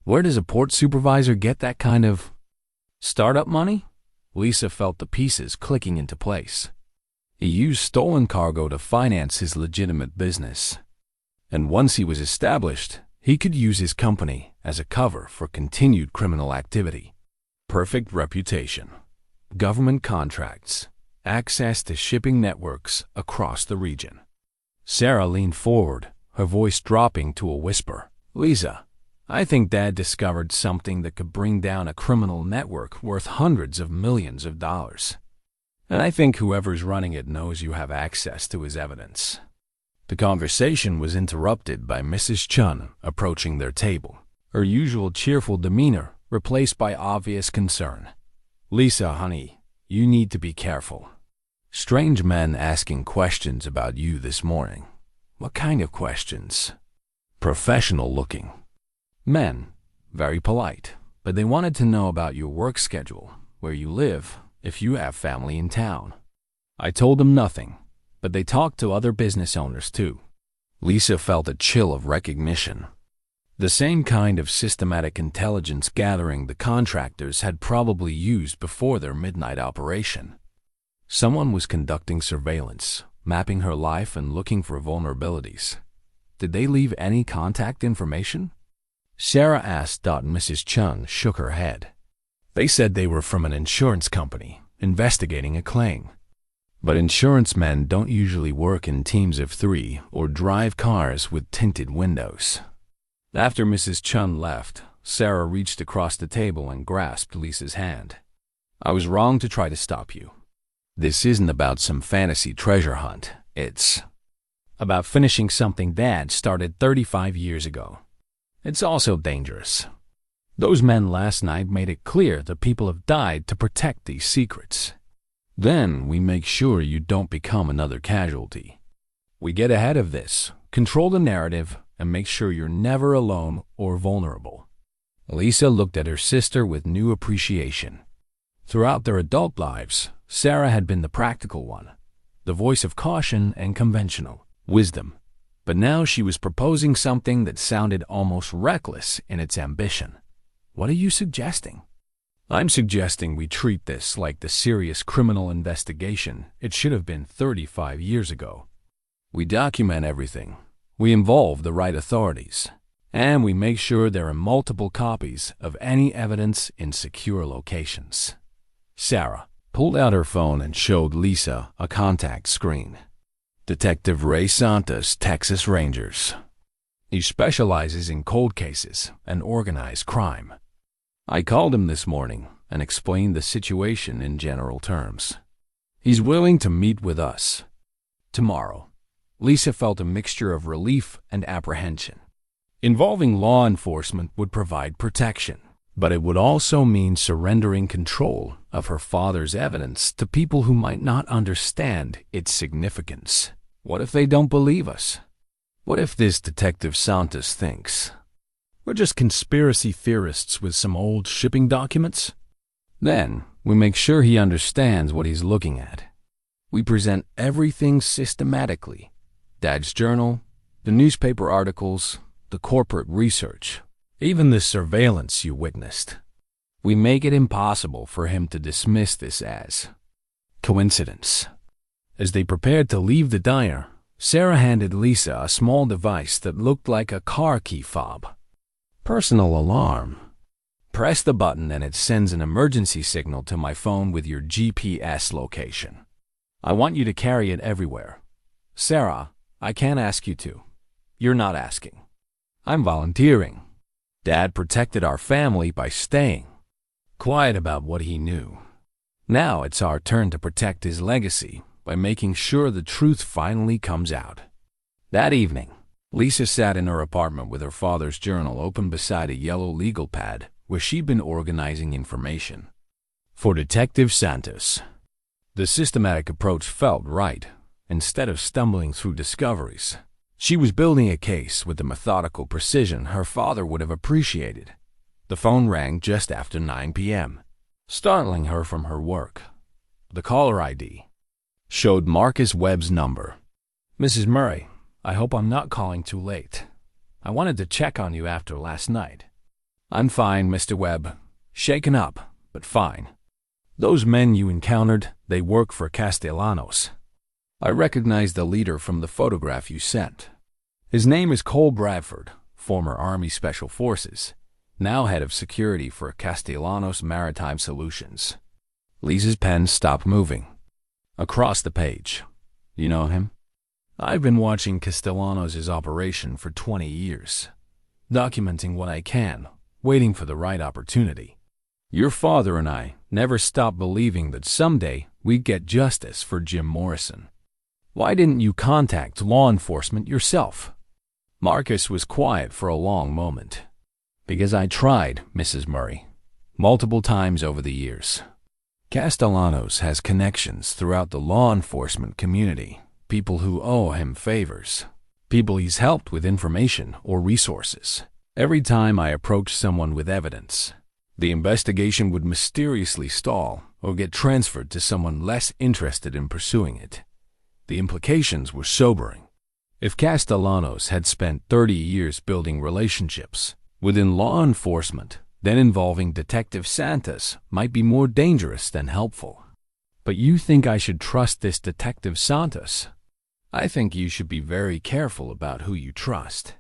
Where does a port supervisor get that kind of startup money?" Lisa felt the pieces clicking into place. He used stolen cargo to finance his legitimate business. And once he was established, he could use his company as a cover for continued criminal activity. Perfect reputation, government contracts, access to shipping networks across the region. Sarah leaned forward, her voice dropping to a whisper. "Lisa, I think Dad discovered something that could bring down a criminal network worth hundreds of millions of dollars. And I think whoever's running it knows you have access to his evidence." The conversation was interrupted by Mrs. Chun approaching their table, her usual cheerful demeanor replaced by obvious concern. "Lisa, honey, you need to be careful. Strange men asking questions about you this morning." "What kind of questions?" "Professional looking. Men, very polite, but they wanted to know about your work schedule, where you live, if you have family in town." I told them nothing, but they talked to other business owners too. Lisa felt a chill of recognition. The same kind of systematic intelligence gathering the contractors had probably used before their midnight operation. Someone was conducting surveillance, mapping her life and looking for vulnerabilities. Did they leave any contact information? Sarah asked. Mrs. Chun shook her head. They said they were from an insurance company investigating a claim. But insurance men don't usually work in teams of 3 or drive cars with tinted windows. After Mrs. Chun left, Sarah reached across the table and grasped Lisa's hand. "I was wrong to try to stop you. This isn't about some fantasy treasure hunt. It's about finishing something Dad started 35 years ago. It's also dangerous. Those men last night made it clear that people have died to protect these secrets. Then we make sure you don't become another casualty." We get ahead of this, control the narrative, and make sure you're never alone or vulnerable. Lisa looked at her sister with new appreciation. Throughout their adult lives, Sarah had been the practical one, the voice of caution and conventional wisdom. But now she was proposing something that sounded almost reckless in its ambition. What are you suggesting? I'm suggesting we treat this like the serious criminal investigation it should have been 35 years ago. We document everything, we involve the right authorities, and we make sure there are multiple copies of any evidence in secure locations. Sarah pulled out her phone and showed Lisa a contact screen. Detective Ray Santos, Texas Rangers. He specializes in cold cases and organized crime. I called him this morning and explained the situation in general terms. He's willing to meet with us tomorrow. Lisa felt a mixture of relief and apprehension. Involving law enforcement would provide protection, but it would also mean surrendering control of her father's evidence to people who might not understand its significance. What if they don't believe us? What if this Detective Santos thinks we're just conspiracy theorists with some old shipping documents? Then we make sure he understands what he's looking at. We present everything systematically. Dad's journal, the newspaper articles, the corporate research, even the surveillance you witnessed. We make it impossible for him to dismiss this as coincidence. As they prepared to leave the diner, Sarah handed Lisa a small device that looked like a car key fob. Personal alarm. Press the button and it sends an emergency signal to my phone with your GPS location. I want you to carry it everywhere. Sarah, I can't ask you to. You're not asking. I'm volunteering. Dad protected our family by staying quiet about what he knew. Now it's our turn to protect his legacy by making sure the truth finally comes out. That evening, Lisa sat in her apartment with her father's journal open beside a yellow legal pad where she'd been organizing information. For Detective Santos, the systematic approach felt right. Instead of stumbling through discoveries, she was building a case with the methodical precision her father would have appreciated. The phone rang just after 9 p.m., startling her from her work. The caller ID showed Marcus Webb's number. Mrs. Murray, I hope I'm not calling too late. I wanted to check on you after last night. I'm fine, Mr. Webb. Shaken up, but fine. Those men you encountered, they work for Castellanos. I recognize the leader from the photograph you sent. His name is Cole Bradford, former Army Special Forces, now head of security for Castellanos Maritime Solutions. Lisa's pen stopped moving. Across the page. You know him? I've been watching Castellanos' operation for 20 years, documenting what I can, waiting for the right opportunity. Your father and I never stopped believing that someday we'd get justice for Jim Morrison. Why didn't you contact law enforcement yourself? Marcus was quiet for a long moment. Because I tried, Mrs. Murray, multiple times over the years. Castellanos has connections throughout the law enforcement community, people who owe him favors, people he's helped with information or resources. Every time I approached someone with evidence, the investigation would mysteriously stall or get transferred to someone less interested in pursuing it. The implications were sobering. If Castellanos had spent 30 years building relationships within law enforcement, then involving Detective Santos might be more dangerous than helpful. But you think I should trust this Detective Santos? I think you should be very careful about who you trust.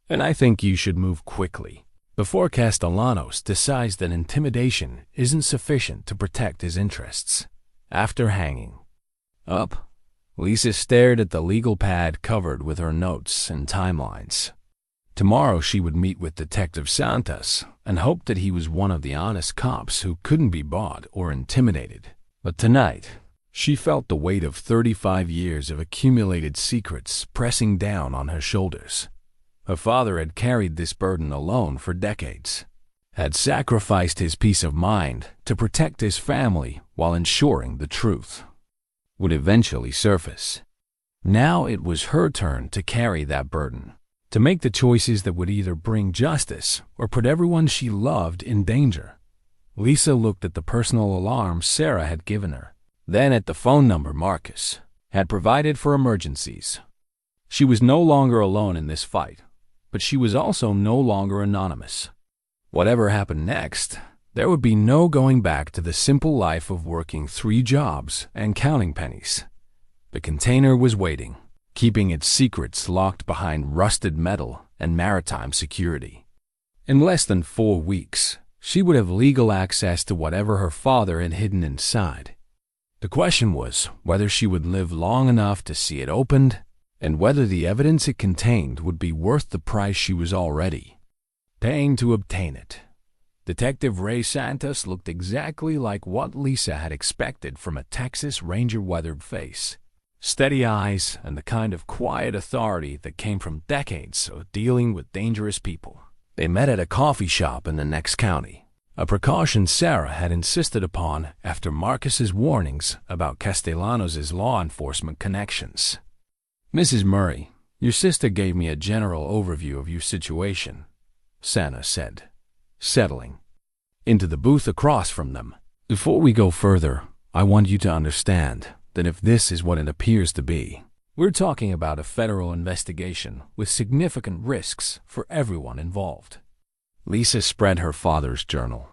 And I think you should move quickly, before Castellanos decides that intimidation isn't sufficient to protect his interests. After hanging up, Lisa stared at the legal pad covered with her notes and timelines. Tomorrow she would meet with Detective Santos and hoped that he was one of the honest cops who couldn't be bought or intimidated. But tonight, she felt the weight of 35 years of accumulated secrets pressing down on her shoulders. Her father had carried this burden alone for decades, had sacrificed his peace of mind to protect his family while ensuring the truth would eventually surface. Now it was her turn to carry that burden, to make the choices that would either bring justice or put everyone she loved in danger. Lisa looked at the personal alarm Sarah had given her, then at the phone number Marcus had provided for emergencies. She was no longer alone in this fight, but she was also no longer anonymous. Whatever happened next, there would be no going back to the simple life of working 3 jobs and counting pennies. The container was waiting, keeping its secrets locked behind rusted metal and maritime security. In less than 4 weeks, she would have legal access to whatever her father had hidden inside. The question was whether she would live long enough to see it opened, and whether the evidence it contained would be worth the price she was already paying to obtain it. Detective Ray Santos looked exactly like what Lisa had expected from a Texas Ranger weathered face. Steady eyes and the kind of quiet authority that came from decades of dealing with dangerous people. They met at a coffee shop in the next county, a precaution Sarah had insisted upon after Marcus's warnings about Castellanos' law enforcement connections. "Mrs. Murray, your sister gave me a general overview of your situation," Santa said, settling into the booth across from them. "Before we go further, I want you to understand that if this is what it appears to be, we're talking about a federal investigation with significant risks for everyone involved." Lisa spread her father's journal,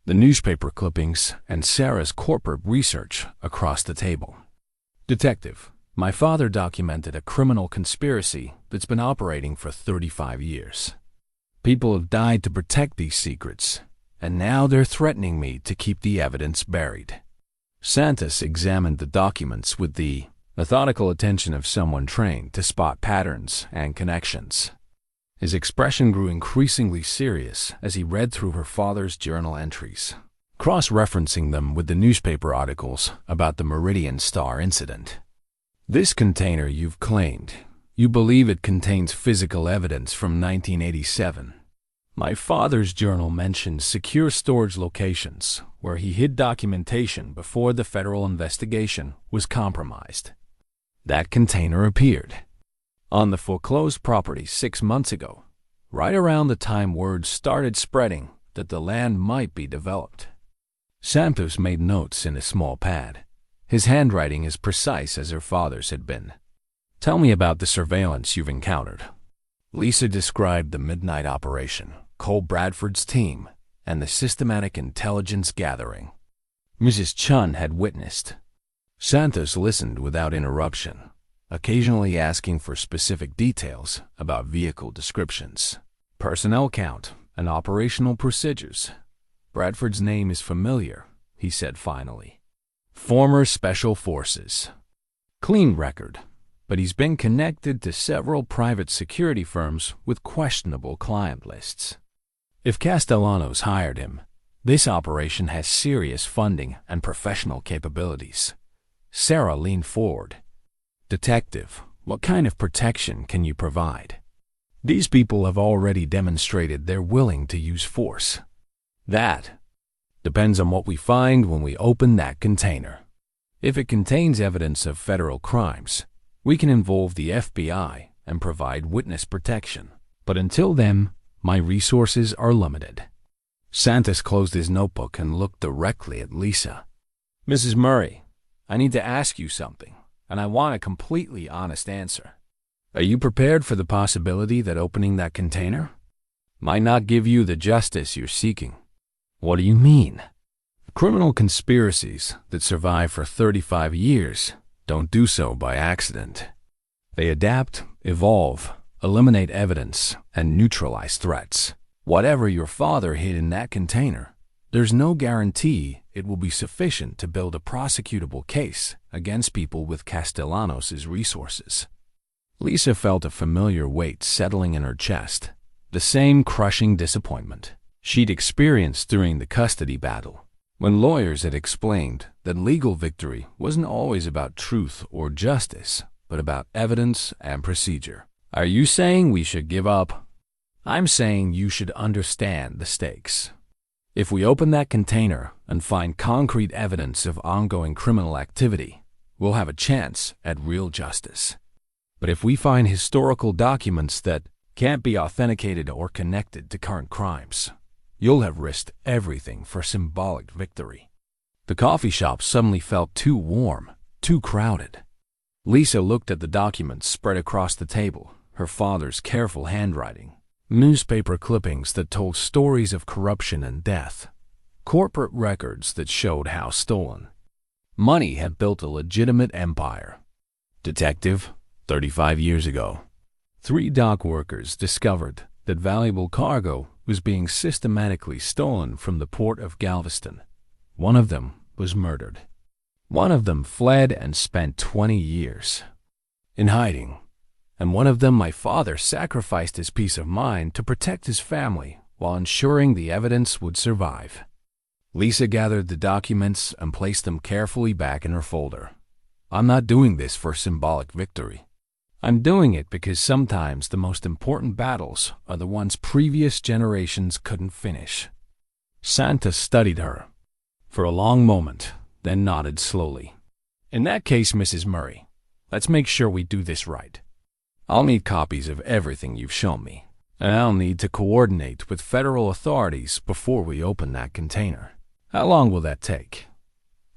the newspaper clippings, and Sarah's corporate research across the table. "Detective, my father documented a criminal conspiracy that's been operating for 35 years. People have died to protect these secrets, and now they're threatening me to keep the evidence buried." Santos examined the documents with the methodical attention of someone trained to spot patterns and connections. His expression grew increasingly serious as he read through her father's journal entries, cross-referencing them with the newspaper articles about the Meridian Star incident. "This container you've claimed, you believe it contains physical evidence from 1987. My father's journal mentions secure storage locations where he hid documentation before the federal investigation was compromised. That container appeared on the foreclosed property 6 months ago, right around the time word started spreading that the land might be developed." Santos made notes in a small pad, his handwriting as precise as her father's had been. "Tell me about the surveillance you've encountered." Lisa described the midnight operation, Cole Bradford's team, and the systematic intelligence gathering Mrs. Chun had witnessed. Santos listened without interruption, occasionally asking for specific details about vehicle descriptions, personnel count, and operational procedures. "Bradford's name is familiar," he said finally. "Former Special Forces. Clean record, but he's been connected to several private security firms with questionable client lists. If Castellanos hired him, this operation has serious funding and professional capabilities." Sarah leaned forward. "Detective, what kind of protection can you provide? These people have already demonstrated they're willing to use force." "That depends on what we find when we open that container. If it contains evidence of federal crimes, we can involve the FBI and provide witness protection. But until then, my resources are limited." Santos closed his notebook and looked directly at Lisa. "Mrs. Murray, I need to ask you something, and I want a completely honest answer. Are you prepared for the possibility that opening that container might not give you the justice you're seeking?" "What do you mean?" "Criminal conspiracies that survive for 35 years don't do so by accident. They adapt, evolve, eliminate evidence, and neutralize threats. Whatever your father hid in that container, there's no guarantee it will be sufficient to build a prosecutable case against people with Castellanos' resources." Lisa felt a familiar weight settling in her chest, the same crushing disappointment she'd experienced during the custody battle, when lawyers had explained that legal victory wasn't always about truth or justice, but about evidence and procedure. "Are you saying we should give up?" "I'm saying you should understand the stakes. If we open that container and find concrete evidence of ongoing criminal activity, we'll have a chance at real justice. But if we find historical documents that can't be authenticated or connected to current crimes, you'll have risked everything for symbolic victory." The coffee shop suddenly felt too warm, too crowded. Lisa looked at the documents spread across the table, her father's careful handwriting, newspaper clippings that told stories of corruption and death, corporate records that showed how stolen money had built a legitimate empire. Detective, 35 years ago, 3 dock workers discovered that valuable cargo was being systematically stolen from the port of Galveston. One of them was murdered. One of them fled and spent 20 years in hiding. And one of them, my father, sacrificed his peace of mind to protect his family while ensuring the evidence would survive. Lisa gathered the documents and placed them carefully back in her folder. "I'm not doing this for symbolic victory. I'm doing it because sometimes the most important battles are the ones previous generations couldn't finish." Santa studied her for a long moment, then nodded slowly. "In that case, Mrs. Murray, let's make sure we do this right. I'll need copies of everything you've shown me, and I'll need to coordinate with federal authorities before we open that container. How long will that take?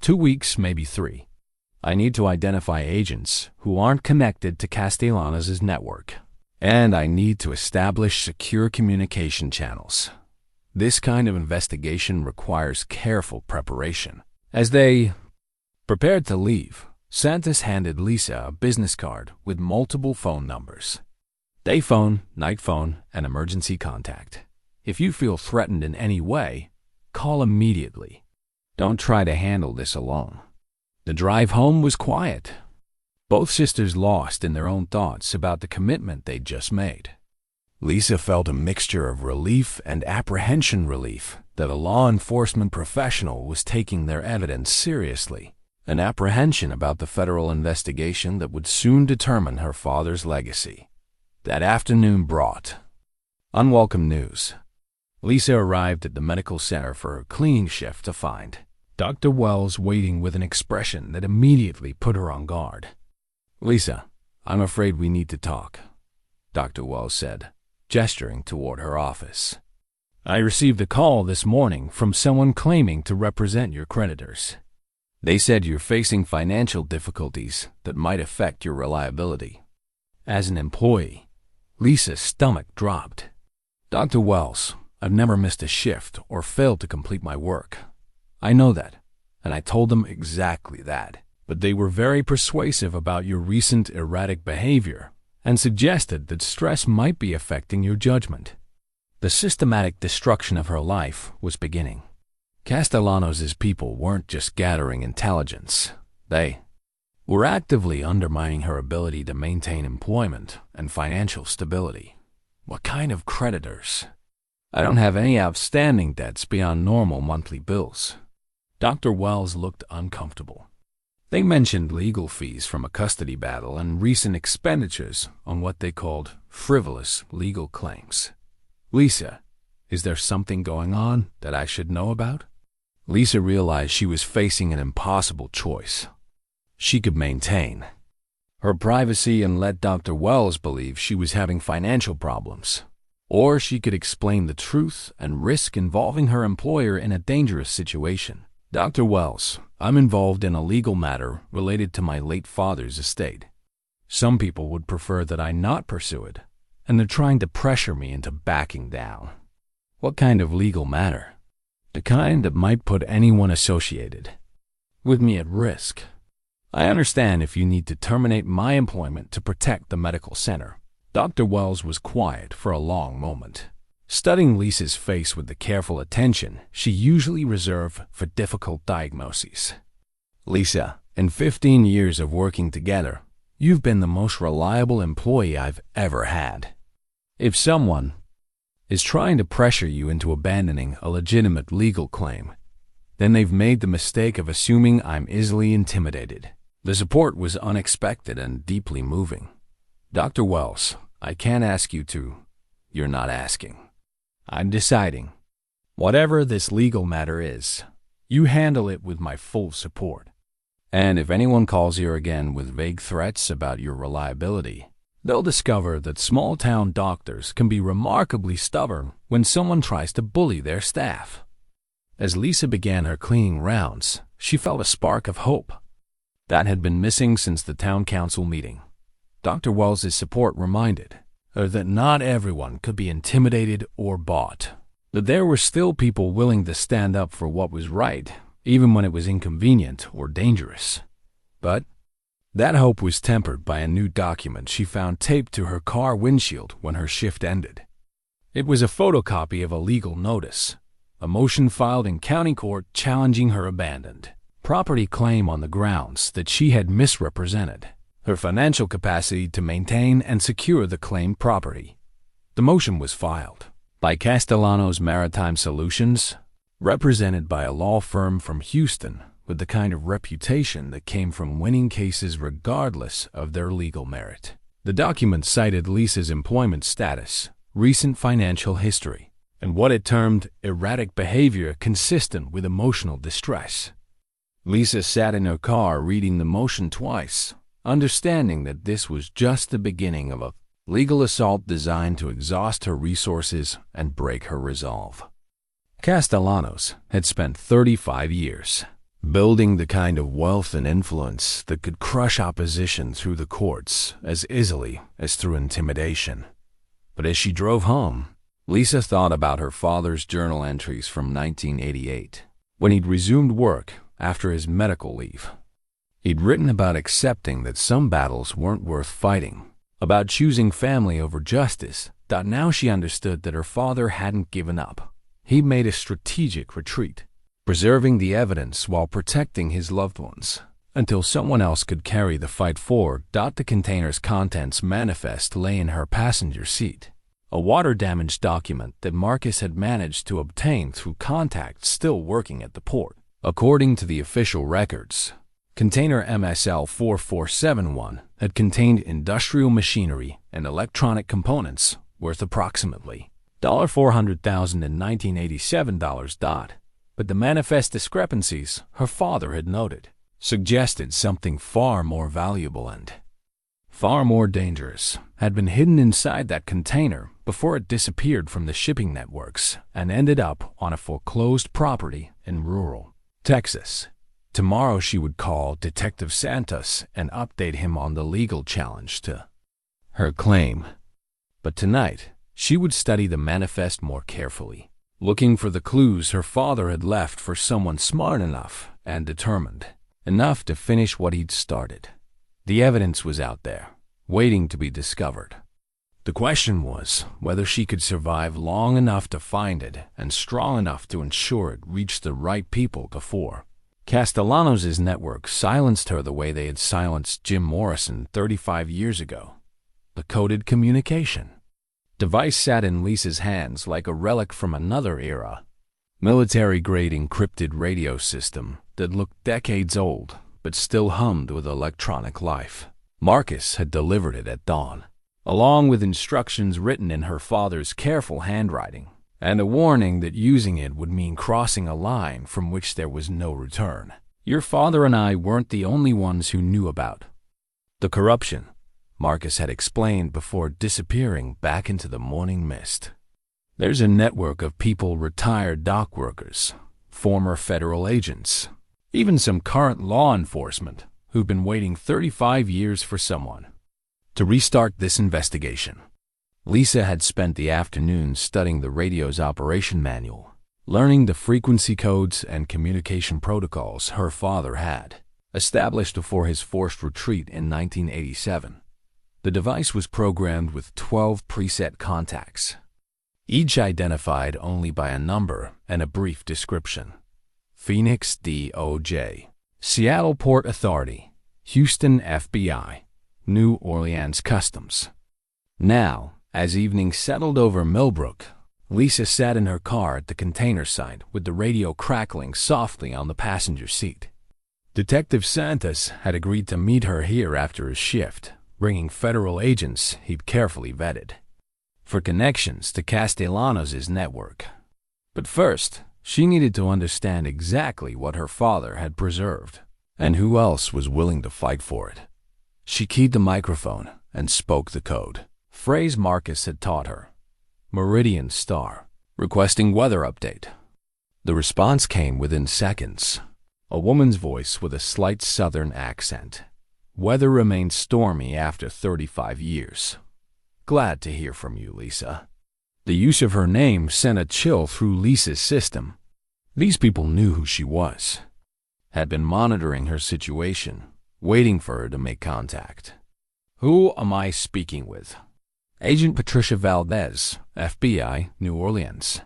2 weeks, maybe 3. I need to identify agents who aren't connected to Castellanos' network, and I need to establish secure communication channels. This kind of investigation requires careful preparation." As they prepared to leave, Santos handed Lisa a business card with multiple phone numbers: day phone, night phone, and emergency contact. If you feel threatened in any way, call immediately. Don't try to handle this alone. The drive home was quiet. Both sisters lost in their own thoughts about the commitment they'd just made. Lisa felt a mixture of relief and apprehension. Relief that a law enforcement professional was taking their evidence seriously, an apprehension about the federal investigation that would soon determine her father's legacy. That afternoon brought unwelcome news. Lisa arrived at the medical center for her cleaning shift to find Dr. Wells waiting with an expression that immediately put her on guard. "Lisa, I'm afraid we need to talk," Dr. Wells said, gesturing toward her office. "I received a call this morning from someone claiming to represent your creditors. They said you're facing financial difficulties that might affect your reliability." As an employee, Lisa's stomach dropped. "Dr. Wells, I've never missed a shift or failed to complete my work. I know that, and I told them exactly that. But they were very persuasive about your recent erratic behavior and suggested that stress might be affecting your judgment." The systematic destruction of her life was beginning. Castellanos' people weren't just gathering intelligence. They were actively undermining her ability to maintain employment and financial stability. "What kind of creditors?" "I don't have any outstanding debts beyond normal monthly bills." Dr. Wells looked uncomfortable. They mentioned legal fees from a custody battle and recent expenditures on what they called frivolous legal claims. "Lisa, is there something going on that I should know about?" Lisa realized she was facing an impossible choice. She could maintain her privacy and let Dr. Wells believe she was having financial problems, or she could explain the truth and risk involving her employer in a dangerous situation. "Dr. Wells, I'm involved in a legal matter related to my late father's estate. Some people would prefer that I not pursue it, and they're trying to pressure me into backing down." "What kind of legal matter?" "The kind that might put anyone associated with me at risk. I understand if you need to terminate my employment to protect the medical center." Dr. Wells was quiet for a long moment, studying Lisa's face with the careful attention she usually reserved for difficult diagnoses. "Lisa, in 15 years of working together, you've been the most reliable employee I've ever had. If someone is trying to pressure you into abandoning a legitimate legal claim, then they've made the mistake of assuming I'm easily intimidated." The support was unexpected and deeply moving. "Dr. Wells, I can't ask you to. You're not asking. I'm deciding. Whatever this legal matter is, you handle it with my full support. And if anyone calls you again with vague threats about your reliability, They'll discover that small-town doctors can be remarkably stubborn when someone tries to bully their staff. As Lisa began her cleaning rounds, she felt a spark of hope that had been missing since the town council meeting. Dr. Wells's support reminded her that not everyone could be intimidated or bought, that there were still people willing to stand up for what was right, even when it was inconvenient or dangerous. But that hope was tempered by a new document she found taped to her car windshield when her shift ended. It was a photocopy of a legal notice, a motion filed in county court challenging her abandoned property claim on the grounds that she had misrepresented her financial capacity to maintain and secure the claimed property. The motion was filed by Castellanos Maritime Solutions, represented by a law firm from Houston with the kind of reputation that came from winning cases regardless of their legal merit. The document cited Lisa's employment status, recent financial history, and what it termed erratic behavior consistent with emotional distress. Lisa sat in her car reading the motion twice, understanding that this was just the beginning of a legal assault designed to exhaust her resources and break her resolve. Castellanos had spent 35 years building the kind of wealth and influence that could crush opposition through the courts as easily as through intimidation. But as she drove home, Lisa thought about her father's journal entries from 1988, when he'd resumed work after his medical leave. He'd written about accepting that some battles weren't worth fighting, about choosing family over justice. Now she understood that her father hadn't given up. He made a strategic retreat, preserving the evidence while protecting his loved ones, until someone else could carry the fight forward. The container's contents manifest lay in her passenger seat, a water-damaged document that Marcus had managed to obtain through contacts still working at the port. According to the official records, container MSL 4471 had contained industrial machinery and electronic components worth approximately $400,000 in 1987. But the manifest discrepancies her father had noted suggested something far more valuable and far more dangerous had been hidden inside that container before it disappeared from the shipping networks and ended up on a foreclosed property in rural Texas. Tomorrow she would call Detective Santos and update him on the legal challenge to her claim. But tonight, she would study the manifest more carefully, looking for the clues her father had left for someone smart enough and determined enough to finish what he'd started. The evidence was out there, waiting to be discovered. The question was whether she could survive long enough to find it and strong enough to ensure it reached the right people before Castellanos' network silenced her the way they had silenced Jim Morrison 35 years ago. The coded communication device sat in Lisa's hands like a relic from another era. Military-grade encrypted radio system that looked decades old but still hummed with electronic life. Marcus had delivered it at dawn, along with instructions written in her father's careful handwriting, and a warning that using it would mean crossing a line from which there was no return. Your father and I weren't the only ones who knew about the corruption, Marcus had explained before disappearing back into the morning mist. There's a network of people, retired dock workers, former federal agents, even some current law enforcement who've been waiting 35 years for someone to restart this investigation. Lisa had spent the afternoon studying the radio's operation manual, learning the frequency codes and communication protocols her father had established before his forced retreat in 1987. The device was programmed with 12 preset contacts, each identified only by a number and a brief description. Phoenix DOJ, Seattle Port Authority, Houston FBI, New Orleans Customs. Now, as evening settled over Millbrook, Lisa sat in her car at the container site with the radio crackling softly on the passenger seat. Detective Santos had agreed to meet her here after his shift, bringing federal agents he'd carefully vetted for connections to Castellanos' network. But first, she needed to understand exactly what her father had preserved and who else was willing to fight for it. She keyed the microphone and spoke the code. Phrase Marcus had taught her. Meridian Star, requesting weather update. The response came within seconds. A woman's voice with a slight southern accent. Weather remains stormy after 35 years. Glad to hear from you, Lisa. The use of her name sent a chill through Lisa's system. These people knew who she was, had been monitoring her situation, waiting for her to make contact. Who am I speaking with? Agent Patricia Valdez, FBI, New Orleans.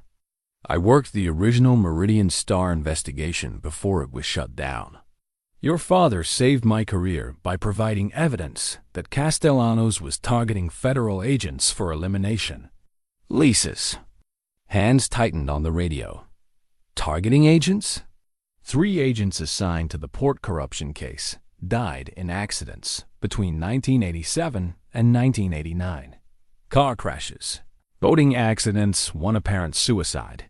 I worked the original Meridian Star investigation before it was shut down. Your father saved my career by providing evidence that Castellanos was targeting federal agents for elimination. Lisa's hands tightened on the radio. Targeting agents? 3 agents assigned to the port corruption case died in accidents between 1987 and 1989. Car crashes, boating accidents, one apparent suicide.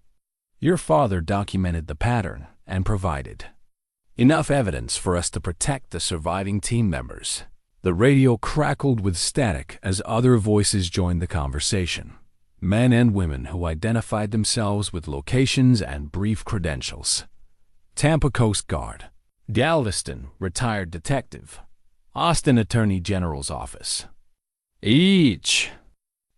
Your father documented the pattern and provided enough evidence for us to protect the surviving team members. The radio crackled with static as other voices joined the conversation. Men and women who identified themselves with locations and brief credentials. Tampa Coast Guard, Galveston, retired detective, Austin Attorney General's office. Each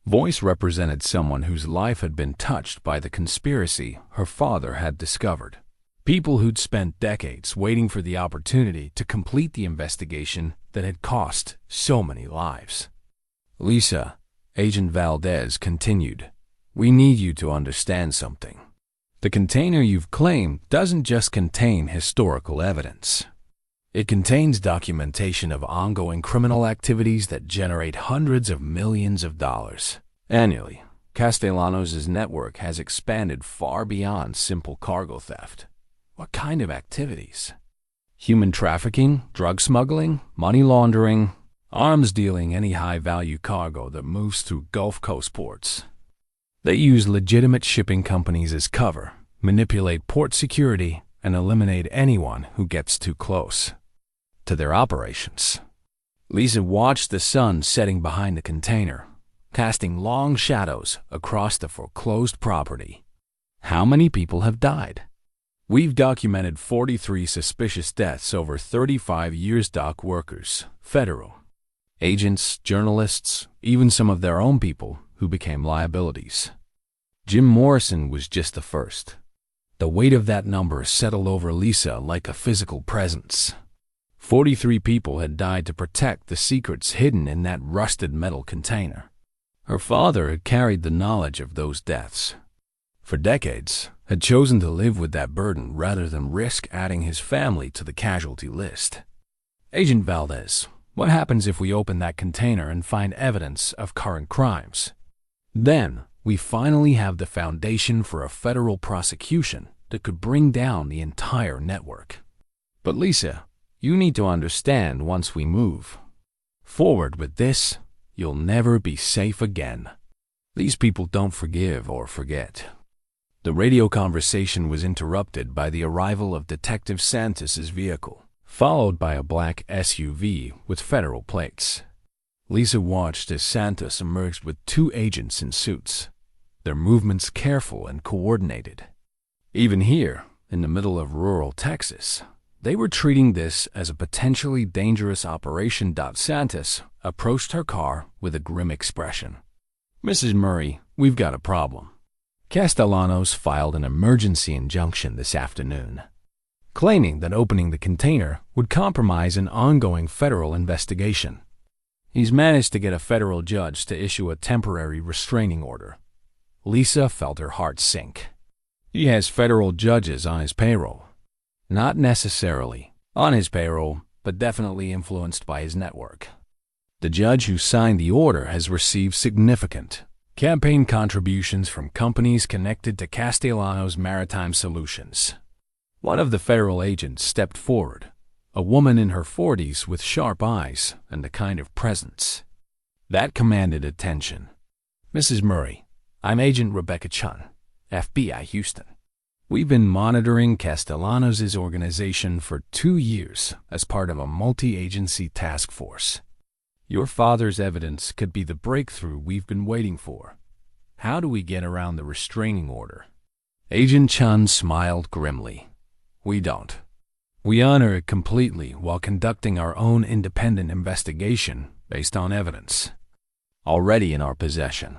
voice represented someone whose life had been touched by the conspiracy her father had discovered. People who'd spent decades waiting for the opportunity to complete the investigation that had cost so many lives. Lisa, Agent Valdez continued, we need you to understand something. The container you've claimed doesn't just contain historical evidence. It contains documentation of ongoing criminal activities that generate hundreds of millions of dollars. Annually, Castellanos' network has expanded far beyond simple cargo theft. What kind of activities? Human trafficking, drug smuggling, money laundering, arms dealing, any high-value cargo that moves through Gulf Coast ports. They use legitimate shipping companies as cover, manipulate port security, and eliminate anyone who gets too close to their operations. Lisa watched the sun setting behind the container, casting long shadows across the foreclosed property. How many people have died? We've documented 43 suspicious deaths over 35 years. Dock workers, federal agents, journalists, even some of their own people who became liabilities. Jim Morrison was just the first. The weight of that number settled over Lisa like a physical presence. 43 people had died to protect the secrets hidden in that rusted metal container. Her father had carried the knowledge of those deaths. For decades, had chosen to live with that burden rather than risk adding his family to the casualty list. Agent Valdez, what happens if we open that container and find evidence of current crimes? Then, we finally have the foundation for a federal prosecution that could bring down the entire network. But Lisa, you need to understand, once we move forward with this, you'll never be safe again. These people don't forgive or forget. The radio conversation was interrupted by the arrival of Detective Santos's vehicle, followed by a black SUV with federal plates. Lisa watched as Santos emerged with 2 agents in suits, their movements careful and coordinated. Even here, in the middle of rural Texas, they were treating this as a potentially dangerous operation. Santos approached her car with a grim expression. Mrs. Murray, we've got a problem. Castellanos filed an emergency injunction this afternoon, claiming that opening the container would compromise an ongoing federal investigation. He's managed to get a federal judge to issue a temporary restraining order. Lisa felt her heart sink. He has federal judges on his payroll. Not necessarily on his payroll, but definitely influenced by his network. The judge who signed the order has received significant campaign contributions from companies connected to Castellanos Maritime Solutions. One of the federal agents stepped forward, a woman in her 40s with sharp eyes and the kind of presence that commanded attention. Mrs. Murray, I'm Agent Rebecca Chun, FBI Houston. We've been monitoring Castellanos' organization for 2 years as part of a multi-agency task force. Your father's evidence could be the breakthrough we've been waiting for. How do we get around the restraining order? Agent Chun smiled grimly. We don't. We honor it completely while conducting our own independent investigation based on evidence already in our possession.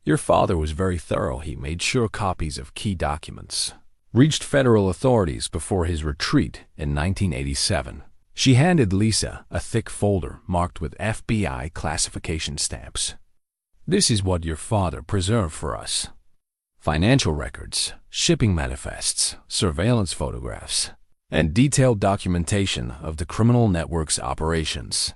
Your father was very thorough. He made sure copies of key documents reached federal authorities before his retreat in 1987. She handed Lisa a thick folder marked with FBI classification stamps. This is what your father preserved for us. Financial records, shipping manifests, surveillance photographs, and detailed documentation of the criminal network's operations.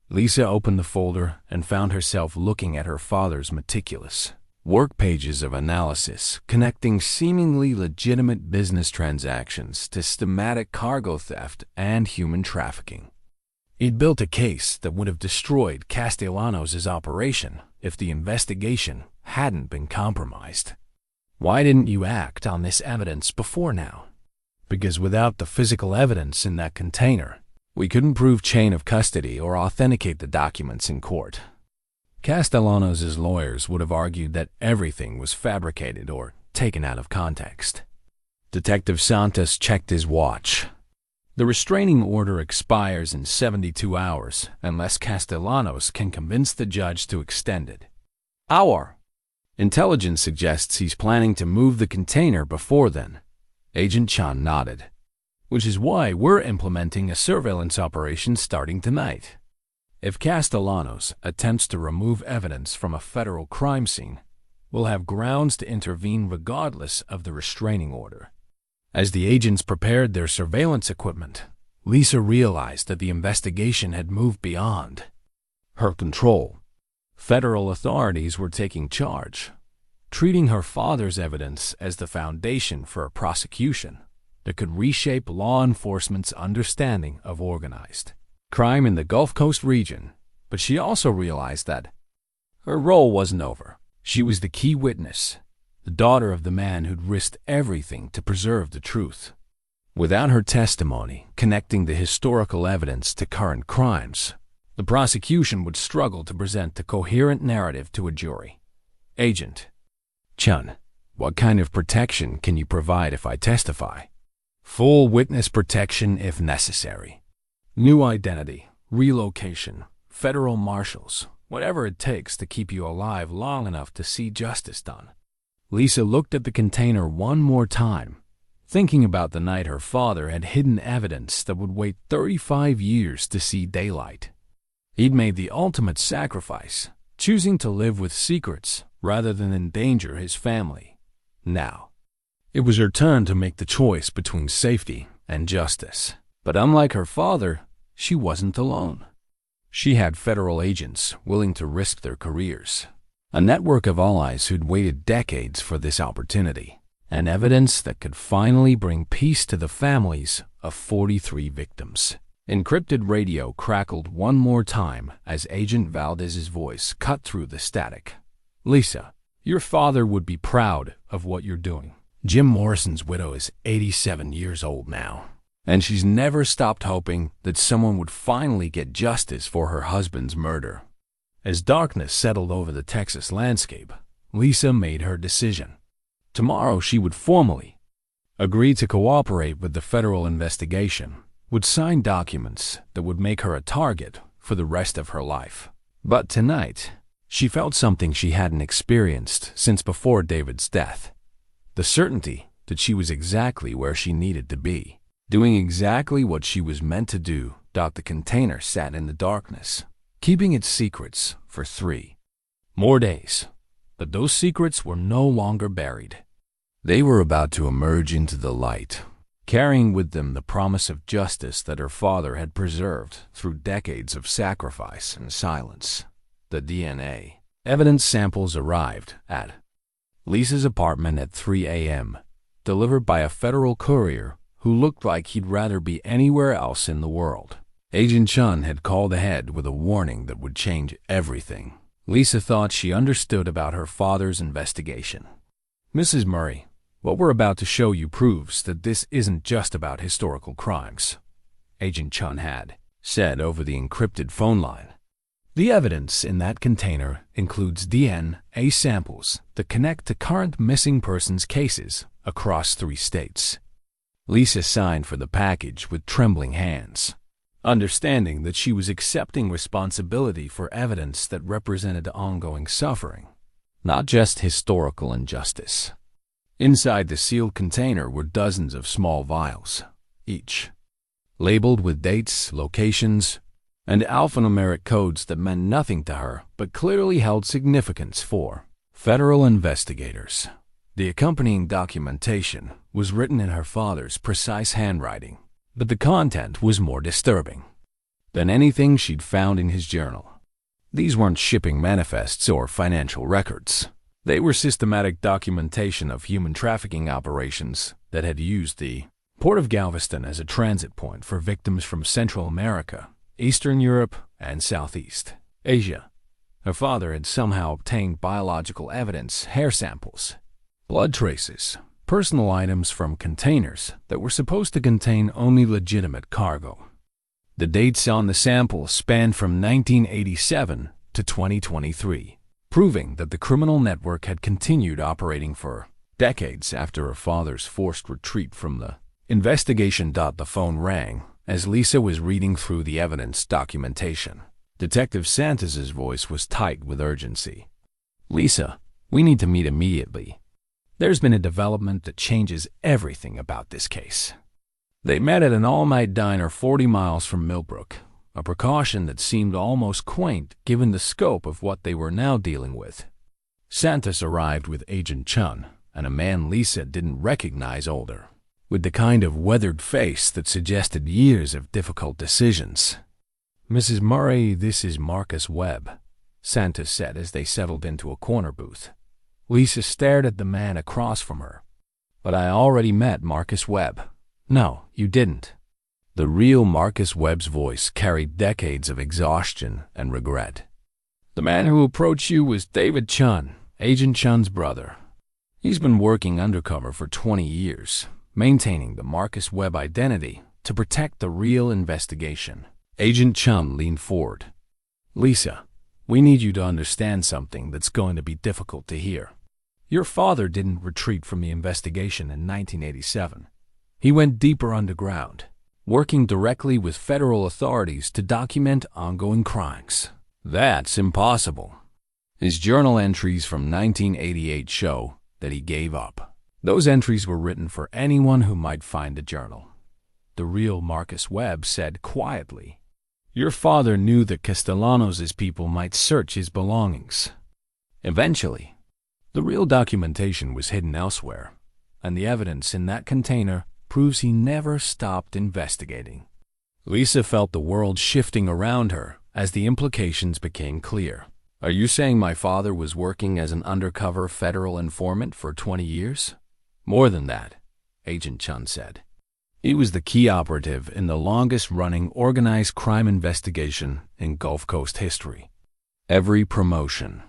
Lisa opened the folder and found herself looking at her father's meticulous work pages of analysis connecting seemingly legitimate business transactions to systematic cargo theft and human trafficking. He'd built a case that would have destroyed Castellanos' operation if the investigation hadn't been compromised. Why didn't you act on this evidence before now? Because without the physical evidence in that container, we couldn't prove chain of custody or authenticate the documents in court. Castellanos' lawyers would have argued that everything was fabricated or taken out of context. Detective Santos checked his watch. The restraining order expires in 72 hours unless Castellanos can convince the judge to extend it. Our intelligence suggests he's planning to move the container before then. Agent Chan nodded. Which is why we're implementing a surveillance operation starting tonight. If Castellanos attempts to remove evidence from a federal crime scene, we'll have grounds to intervene regardless of the restraining order. As the agents prepared their surveillance equipment, Lisa realized that the investigation had moved beyond her control. Federal authorities were taking charge, treating her father's evidence as the foundation for a prosecution that could reshape law enforcement's understanding of organized crime in the Gulf Coast region. But she also realized that her role wasn't over. She was the key witness, the daughter of the man who'd risked everything to preserve the truth. Without her testimony connecting the historical evidence to current crimes, the prosecution would struggle to present a coherent narrative to a jury. Agent Chun, what kind of protection can you provide if I testify? Full witness protection if necessary. New identity, relocation, federal marshals, whatever it takes to keep you alive long enough to see justice done. Lisa looked at the container one more time, thinking about the night her father had hidden evidence that would wait 35 years to see daylight. He'd made the ultimate sacrifice, choosing to live with secrets rather than endanger his family. Now, it was her turn to make the choice between safety and justice. But unlike her father, she wasn't alone. She had federal agents willing to risk their careers, a network of allies who'd waited decades for this opportunity, and evidence that could finally bring peace to the families of 43 victims. Encrypted radio crackled one more time as Agent Valdez's voice cut through the static. Lisa, your father would be proud of what you're doing. Jim Morrison's widow is 87 years old now, and she's never stopped hoping that someone would finally get justice for her husband's murder. As darkness settled over the Texas landscape, Lisa made her decision. Tomorrow she would formally agree to cooperate with the federal investigation, would sign documents that would make her a target for the rest of her life. But tonight, she felt something she hadn't experienced since before David's death. The certainty that she was exactly where she needed to be, doing exactly what she was meant to do. The container sat in the darkness, keeping its secrets for 3 more days. But those secrets were no longer buried. They were about to emerge into the light, carrying with them the promise of justice that her father had preserved through decades of sacrifice and silence. The DNA evidence samples arrived at Lisa's apartment at 3 a.m., delivered by a federal courier who looked like he'd rather be anywhere else in the world. Agent Chun had called ahead with a warning that would change everything. Lisa thought she understood about her father's investigation. Mrs. Murray, what we're about to show you proves that this isn't just about historical crimes, Agent Chun had said over the encrypted phone line. The evidence in that container includes DNA samples that connect to current missing persons cases across 3 states. Lisa signed for the package with trembling hands, understanding that she was accepting responsibility for evidence that represented ongoing suffering, not just historical injustice. Inside the sealed container were dozens of small vials, each labeled with dates, locations, and alphanumeric codes that meant nothing to her but clearly held significance for federal investigators. The accompanying documentation was written in her father's precise handwriting, but the content was more disturbing than anything she'd found in his journal. These weren't shipping manifests or financial records. They were systematic documentation of human trafficking operations that had used the Port of Galveston as a transit point for victims from Central America, Eastern Europe, and Southeast Asia. Her father had somehow obtained biological evidence, hair samples, blood traces, personal items from containers that were supposed to contain only legitimate cargo. The dates on the samples spanned from 1987 to 2023, proving that the criminal network had continued operating for decades after her father's forced retreat from the investigation. The phone rang as Lisa was reading through the evidence documentation. Detective Santos's voice was tight with urgency. "Lisa, we need to meet immediately. There's been a development that changes everything about this case." They met at an all-night diner 40 miles from Millbrook, a precaution that seemed almost quaint given the scope of what they were now dealing with. Santos arrived with Agent Chun, and a man Lisa didn't recognize older, with the kind of weathered face that suggested years of difficult decisions. "Mrs. Murray, this is Marcus Webb," Santos said as they settled into a corner booth. Lisa stared at the man across from her. "But I already met Marcus Webb." "No, you didn't." The real Marcus Webb's voice carried decades of exhaustion and regret. "The man who approached you was David Chun, Agent Chun's brother. He's been working undercover for 20 years, maintaining the Marcus Webb identity to protect the real investigation." Agent Chun leaned forward. "Lisa, we need you to understand something that's going to be difficult to hear. Your father didn't retreat from the investigation in 1987. He went deeper underground, working directly with federal authorities to document ongoing crimes." "That's impossible." His journal entries from 1988 show that he gave up. Those entries were written for anyone who might find the journal. The real Marcus Webb said quietly, "Your father knew that Castellanos' people might search his belongings. Eventually, the real documentation was hidden elsewhere, and the evidence in that container proves he never stopped investigating." Lisa felt the world shifting around her as the implications became clear. "Are you saying my father was working as an undercover federal informant for 20 years? "More than that," Agent Chun said. "He was the key operative in the longest-running organized crime investigation in Gulf Coast history. Every promotion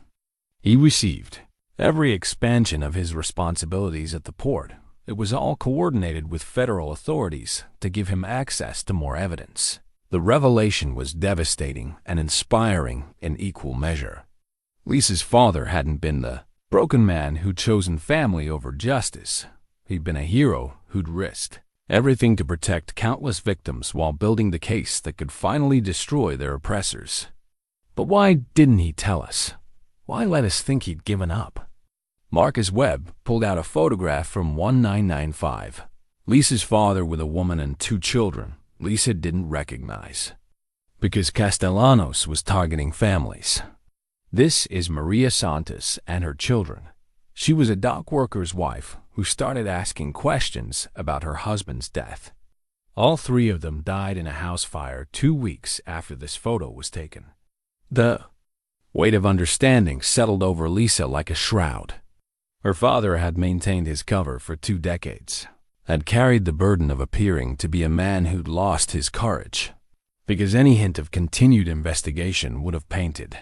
he received, every expansion of his responsibilities at the port, it was all coordinated with federal authorities to give him access to more evidence." The revelation was devastating and inspiring in equal measure. Lisa's father hadn't been the broken man who'd chosen family over justice. He'd been a hero who'd risked everything to protect countless victims while building the case that could finally destroy their oppressors. But why didn't he tell us? Why let us think he'd given up? Marcus Webb pulled out a photograph from 1995. Lisa's father with a woman and 2 children Lisa didn't recognize, because Castellanos was targeting families. "This is Maria Santos and her children. She was a dock worker's wife who started asking questions about her husband's death. All 3 of them died in a house fire 2 weeks after this photo was taken." The weight of understanding settled over Lisa like a shroud. Her father had maintained his cover for 2 decades, had carried the burden of appearing to be a man who'd lost his courage, because any hint of continued investigation would have painted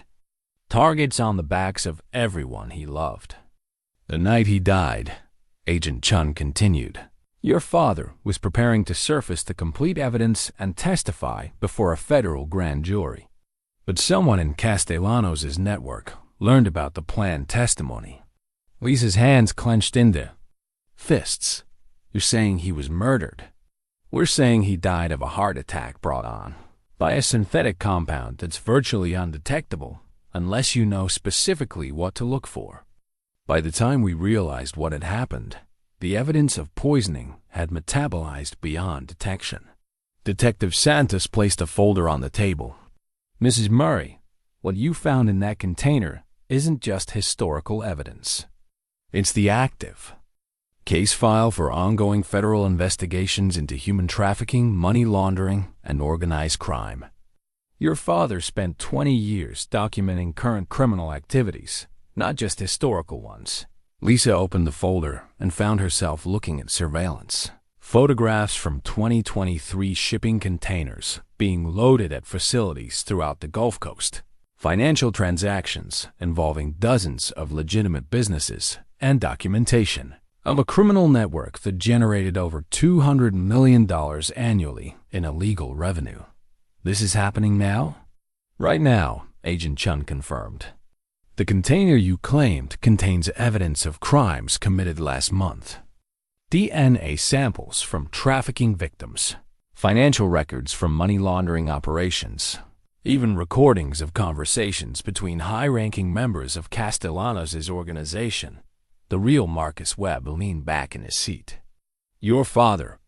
targets on the backs of everyone he loved. "The night he died," Agent Chun continued, "your father was preparing to surface the complete evidence and testify before a federal grand jury. But someone in Castellanos' network learned about the planned testimony. Lisa's hands clenched into fists. You're saying he was murdered? We're saying he died of a heart attack brought on by a synthetic compound that's virtually undetectable unless you know specifically what to look for. By the time we realized what had happened, the evidence of poisoning had metabolized beyond detection. Detective Santos placed a folder on the table. Mrs. Murray, what you found in that container isn't just historical evidence. It's the active case file for ongoing federal investigations into human trafficking, money laundering, and organized crime. Your father spent 20 years documenting current criminal activities, not just historical ones. Lisa opened the folder and found herself looking at surveillance. Photographs from 2023 shipping containers being loaded at facilities throughout the Gulf Coast. Financial transactions involving dozens of legitimate businesses and documentation of a criminal network that generated over $200 million annually in illegal revenue. This is happening now? Right now, Agent Chun confirmed. The container you claimed contains evidence of crimes committed last month. DNA samples from trafficking victims, financial records from money laundering operations, even recordings of conversations between high-ranking members of Castellanos' organization. The real Marcus Webb leaned back in his seat. Your father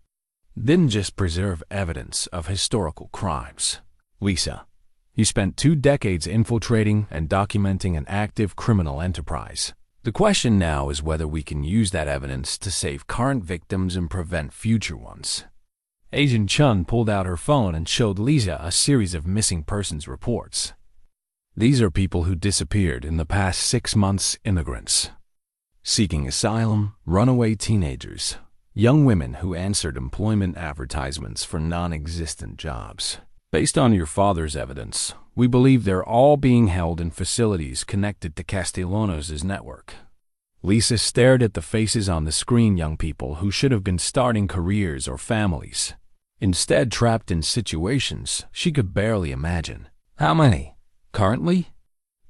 didn't just preserve evidence of historical crimes, Lisa. He spent 2 decades infiltrating and documenting an active criminal enterprise. The question now is whether we can use that evidence to save current victims and prevent future ones. Agent Chun pulled out her phone and showed Lisa a series of missing persons reports. These are people who disappeared in the past 6 months, immigrants seeking asylum, runaway teenagers, young women who answered employment advertisements for non-existent jobs. Based on your father's evidence, we believe they're all being held in facilities connected to Castellanos' network. Lisa stared at the faces on the screen, young people who should have been starting careers or families, instead trapped in situations she could barely imagine. How many? Currently?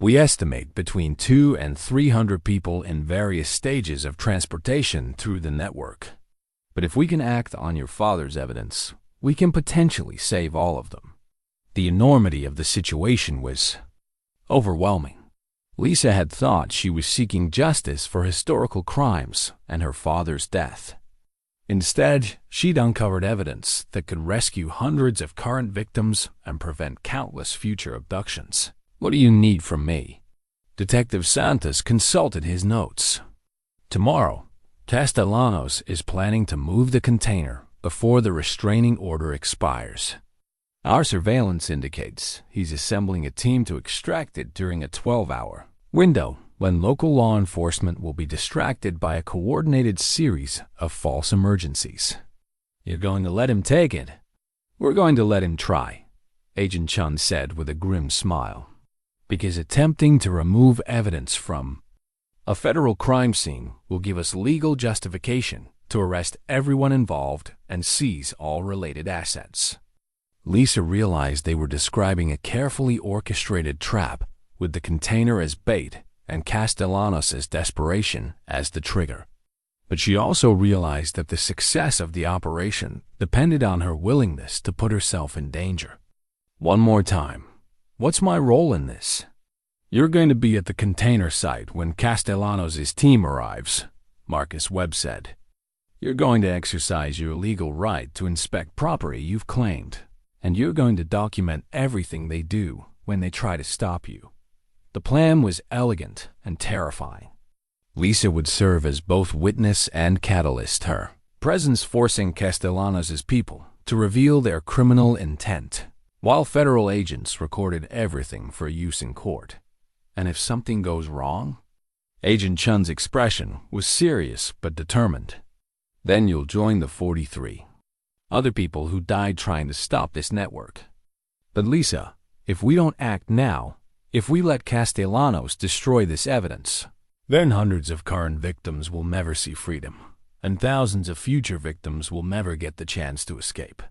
We estimate between 200 and 300 people in various stages of transportation through the network. But if we can act on your father's evidence, we can potentially save all of them. The enormity of the situation was overwhelming. Lisa had thought she was seeking justice for historical crimes and her father's death. Instead, she'd uncovered evidence that could rescue hundreds of current victims and prevent countless future abductions. What do you need from me? Detective Santos consulted his notes. Tomorrow, Castellanos is planning to move the container before the restraining order expires. Our surveillance indicates he's assembling a team to extract it during a 12-hour window when local law enforcement will be distracted by a coordinated series of false emergencies. You're going to let him take it? We're going to let him try, Agent Chun said with a grim smile. Because attempting to remove evidence from a federal crime scene will give us legal justification to arrest everyone involved and seize all related assets. Lisa realized they were describing a carefully orchestrated trap with the container as bait and Castellanos' desperation as the trigger. But she also realized that the success of the operation depended on her willingness to put herself in danger. One more time. What's my role in this? You're going to be at the container site when Castellanos' team arrives, Marcus Webb said. You're going to exercise your legal right to inspect property you've claimed, and you're going to document everything they do when they try to stop you. The plan was elegant and terrifying. Lisa would serve as both witness and catalyst, her presence forcing Castellanos' people to reveal their criminal intent, while federal agents recorded everything for use in court. And if something goes wrong? Agent Chun's expression was serious but determined. Then you'll join the 43 other people who died trying to stop this network. But Lisa, if we don't act now, if we let Castellanos destroy this evidence, then hundreds of current victims will never see freedom, and thousands of future victims will never get the chance to escape.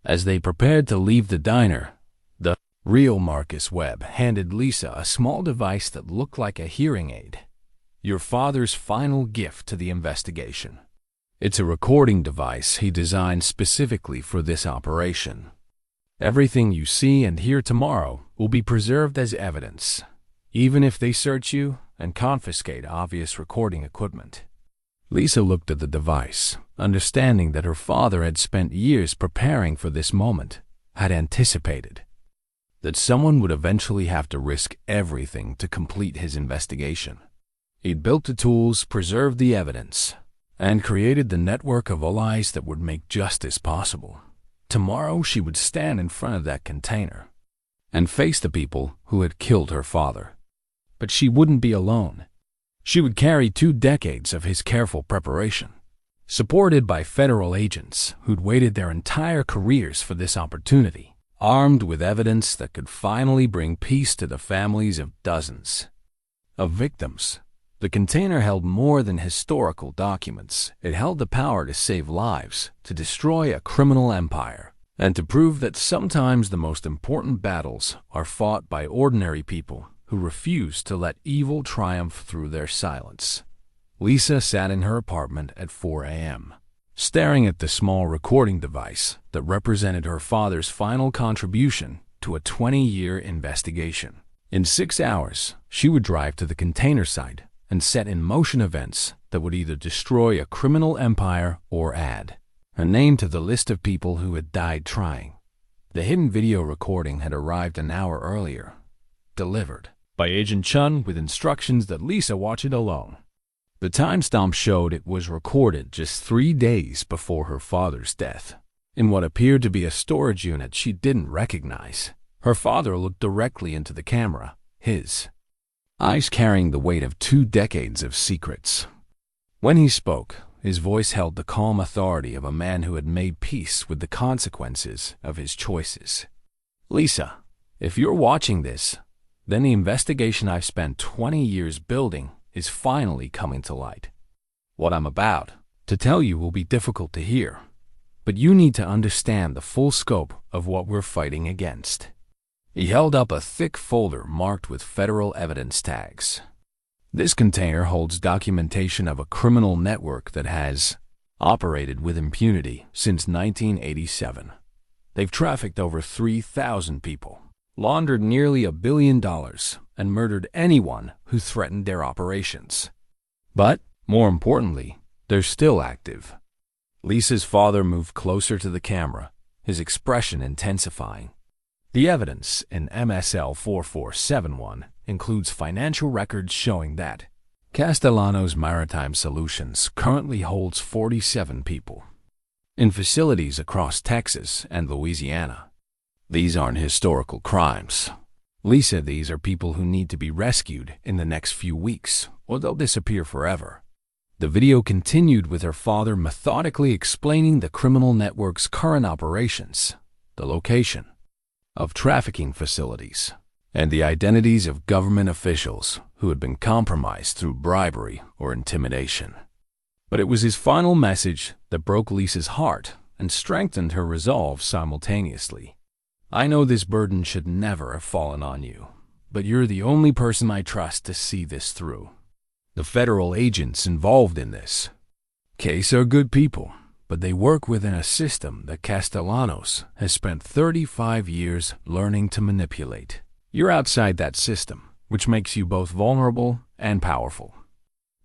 As they prepared to leave the diner, the Real Marcus Webb handed Lisa a small device that looked like a hearing aid. Your father's final gift to the investigation. It's a recording device he designed specifically for this operation. Everything you see and hear tomorrow will be preserved as evidence, even if they search you and confiscate obvious recording equipment. Lisa looked at the device, understanding that her father had spent years preparing for this moment, had anticipated that someone would eventually have to risk everything to complete his investigation. He'd built the tools, preserved the evidence, and created the network of allies that would make justice possible. Tomorrow she would stand in front of that container and face the people who had killed her father. But she wouldn't be alone. She would carry 2 decades of his careful preparation, supported by federal agents who'd waited their entire careers for this opportunity, armed with evidence that could finally bring peace to the families of dozens of victims. The container held more than historical documents. It held the power to save lives, to destroy a criminal empire, and to prove that sometimes the most important battles are fought by ordinary people who refuse to let evil triumph through their silence. Lisa sat in her apartment at 4 a.m., staring at the small recording device that represented her father's final contribution to a 20-year investigation. In 6 hours, she would drive to the container site and set in motion events that would either destroy a criminal empire or add her name to the list of people who had died trying. The hidden video recording had arrived an hour earlier, delivered by Agent Chun with instructions that Lisa watch it alone. The timestamp showed it was recorded just 3 days before her father's death. In what appeared to be a storage unit she didn't recognize, her father looked directly into the camera, his eyes carrying the weight of 2 decades of secrets. When he spoke, his voice held the calm authority of a man who had made peace with the consequences of his choices. Lisa, if you're watching this, then the investigation I've spent 20 years building is finally coming to light. What I'm about to tell you will be difficult to hear, but you need to understand the full scope of what we're fighting against. He held up a thick folder marked with federal evidence tags. This container holds documentation of a criminal network that has operated with impunity since 1987. They've trafficked over 3,000 people, laundered nearly $1 billion, and murdered anyone who threatened their operations. But, more importantly, they're still active. Lisa's father moved closer to the camera, his expression intensifying. The evidence in MSL 4471 includes financial records showing that Castellanos Maritime Solutions currently holds 47 people in facilities across Texas and Louisiana. These aren't historical crimes. Lisa, these are people who need to be rescued in the next few weeks, or they'll disappear forever. The video continued with her father methodically explaining the criminal network's current operations, the location of trafficking facilities, and the identities of government officials who had been compromised through bribery or intimidation. But it was his final message that broke Lisa's heart and strengthened her resolve simultaneously. I know this burden should never have fallen on you, but you're the only person I trust to see this through. The federal agents involved in this case are good people, but they work within a system that Castellanos has spent 35 years learning to manipulate. You're outside that system, which makes you both vulnerable and powerful.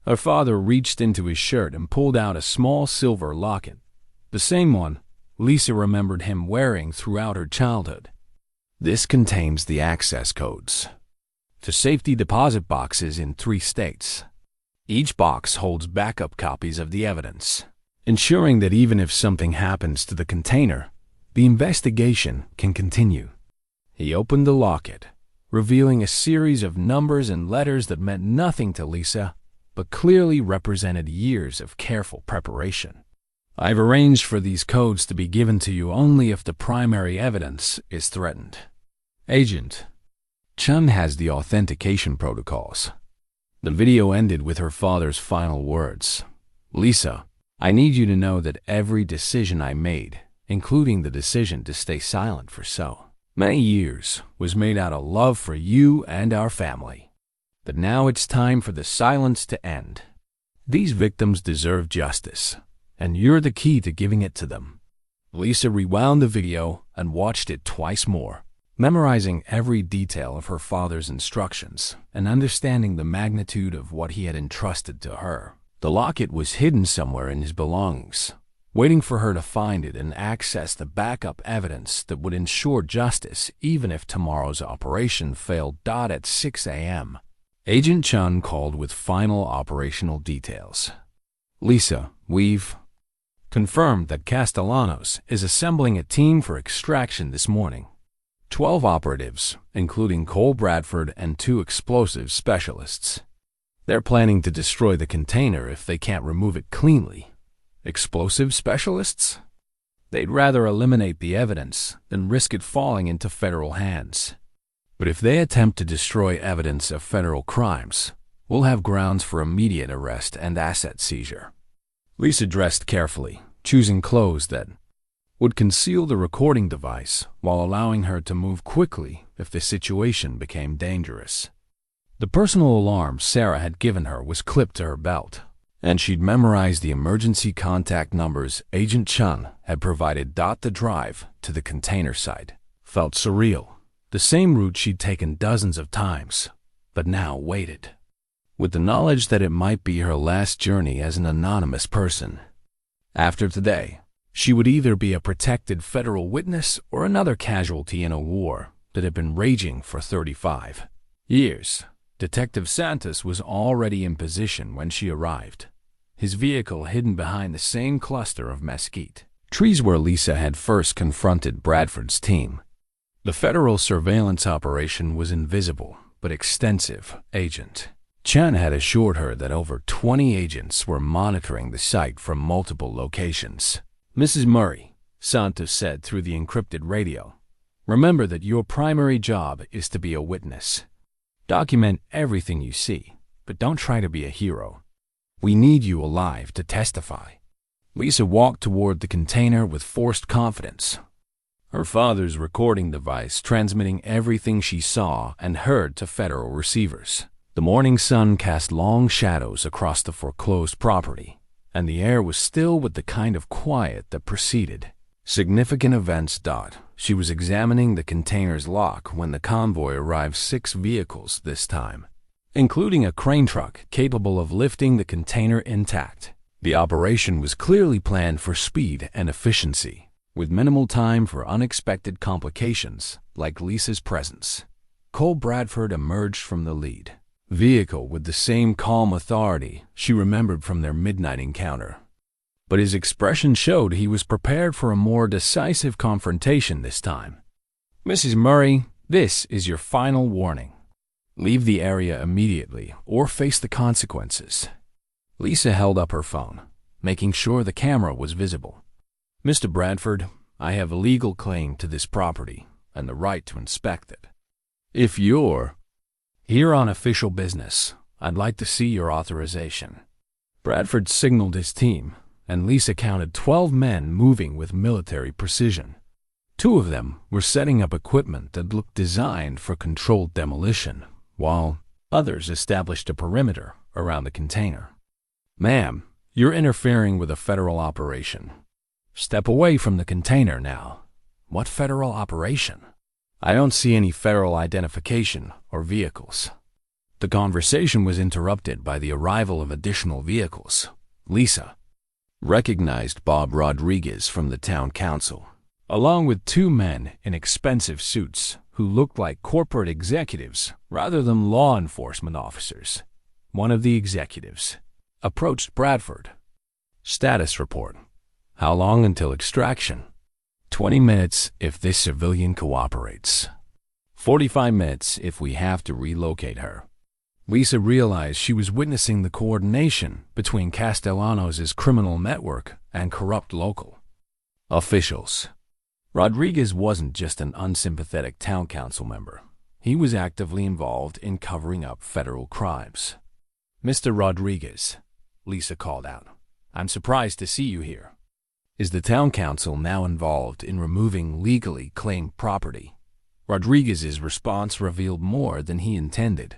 Her father reached into his shirt and pulled out a small silver locket, the same one Lisa remembered him wearing throughout her childhood. This contains the access codes to safety deposit boxes in 3 states. Each box holds backup copies of the evidence, ensuring that even if something happens to the container, the investigation can continue. He opened the locket, revealing a series of numbers and letters that meant nothing to Lisa, but clearly represented years of careful preparation. I've arranged for these codes to be given to you only if the primary evidence is threatened. Agent Chun has the authentication protocols. The video ended with her father's final words. Lisa, I need you to know that every decision I made, including the decision to stay silent for so Many years was made out of love for you and our family. But now it's time for the silence to end. These victims deserve justice, and you're the key to giving it to them. Lisa rewound the video and watched it twice more, memorizing every detail of her father's instructions and understanding the magnitude of what he had entrusted to her. The locket was hidden somewhere in his belongings, waiting for her to find it and access the backup evidence that would ensure justice even if tomorrow's operation failed. At 6 a.m., Agent Chun called with final operational details. Lisa, we've confirmed that Castellanos is assembling a team for extraction this morning. 12 operatives, including Cole Bradford and 2 explosive specialists. They're planning to destroy the container if they can't remove it cleanly. Explosive specialists? They'd rather eliminate the evidence than risk it falling into federal hands. But if they attempt to destroy evidence of federal crimes, we'll have grounds for immediate arrest and asset seizure. Lisa dressed carefully, choosing clothes that would conceal the recording device while allowing her to move quickly if the situation became dangerous. The personal alarm Sarah had given her was clipped to her belt, and she'd memorized the emergency contact numbers Agent Chun had provided. The drive to the container site felt surreal, the same route she'd taken dozens of times, but now waited, with the knowledge that it might be her last journey as an anonymous person. After today, she would either be a protected federal witness or another casualty in a war that had been raging for 35 years. Detective Santos was already in position when she arrived, his vehicle hidden behind the same cluster of mesquite trees where Lisa had first confronted Bradford's team. The federal surveillance operation was invisible but extensive. Agent Chen had assured her that over 20 agents were monitoring the site from multiple locations. Mrs. Murray, Santos said through the encrypted radio, remember that your primary job is to be a witness. Document everything you see, but don't try to be a hero. We need you alive to testify. Lisa walked toward the container with forced confidence, her father's recording device transmitting everything she saw and heard to federal receivers. The morning sun cast long shadows across the foreclosed property, and the air was still with the kind of quiet that preceded significant events. She was examining the container's lock when the convoy arrived. 6 vehicles this time, including a crane truck capable of lifting the container intact. The operation was clearly planned for speed and efficiency, with minimal time for unexpected complications like Lisa's presence. Cole Bradford emerged from the lead vehicle with the same calm authority she remembered from their midnight encounter. But his expression showed he was prepared for a more decisive confrontation this time. Mrs. Murray, this is your final warning. Leave the area immediately or face the consequences. Lisa held up her phone, making sure the camera was visible. Mr. Bradford, I have a legal claim to this property and the right to inspect it. If you're here on official business, I'd like to see your authorization. Bradford signaled his team, and Lisa counted 12 men moving with military precision. 2 of them were setting up equipment that looked designed for controlled demolition, while others established a perimeter around the container. Ma'am, you're interfering with a federal operation. Step away from the container now. What federal operation? I don't see any federal identification or vehicles. The conversation was interrupted by the arrival of additional vehicles. Lisa recognized Bob Rodriguez from the town council, along with 2 men in expensive suits who looked like corporate executives rather than law enforcement officers. One of the executives approached Bradford. Status report. How long until extraction? 20 minutes if this civilian cooperates. 45 minutes if we have to relocate her. Lisa realized she was witnessing the coordination between Castellanos' criminal network and corrupt local officials. Rodriguez wasn't just an unsympathetic town council member. He was actively involved in covering up federal crimes. Mr. Rodriguez, Lisa called out, I'm surprised to see you here. Is the town council now involved in removing legally claimed property? Rodriguez's response revealed more than he intended.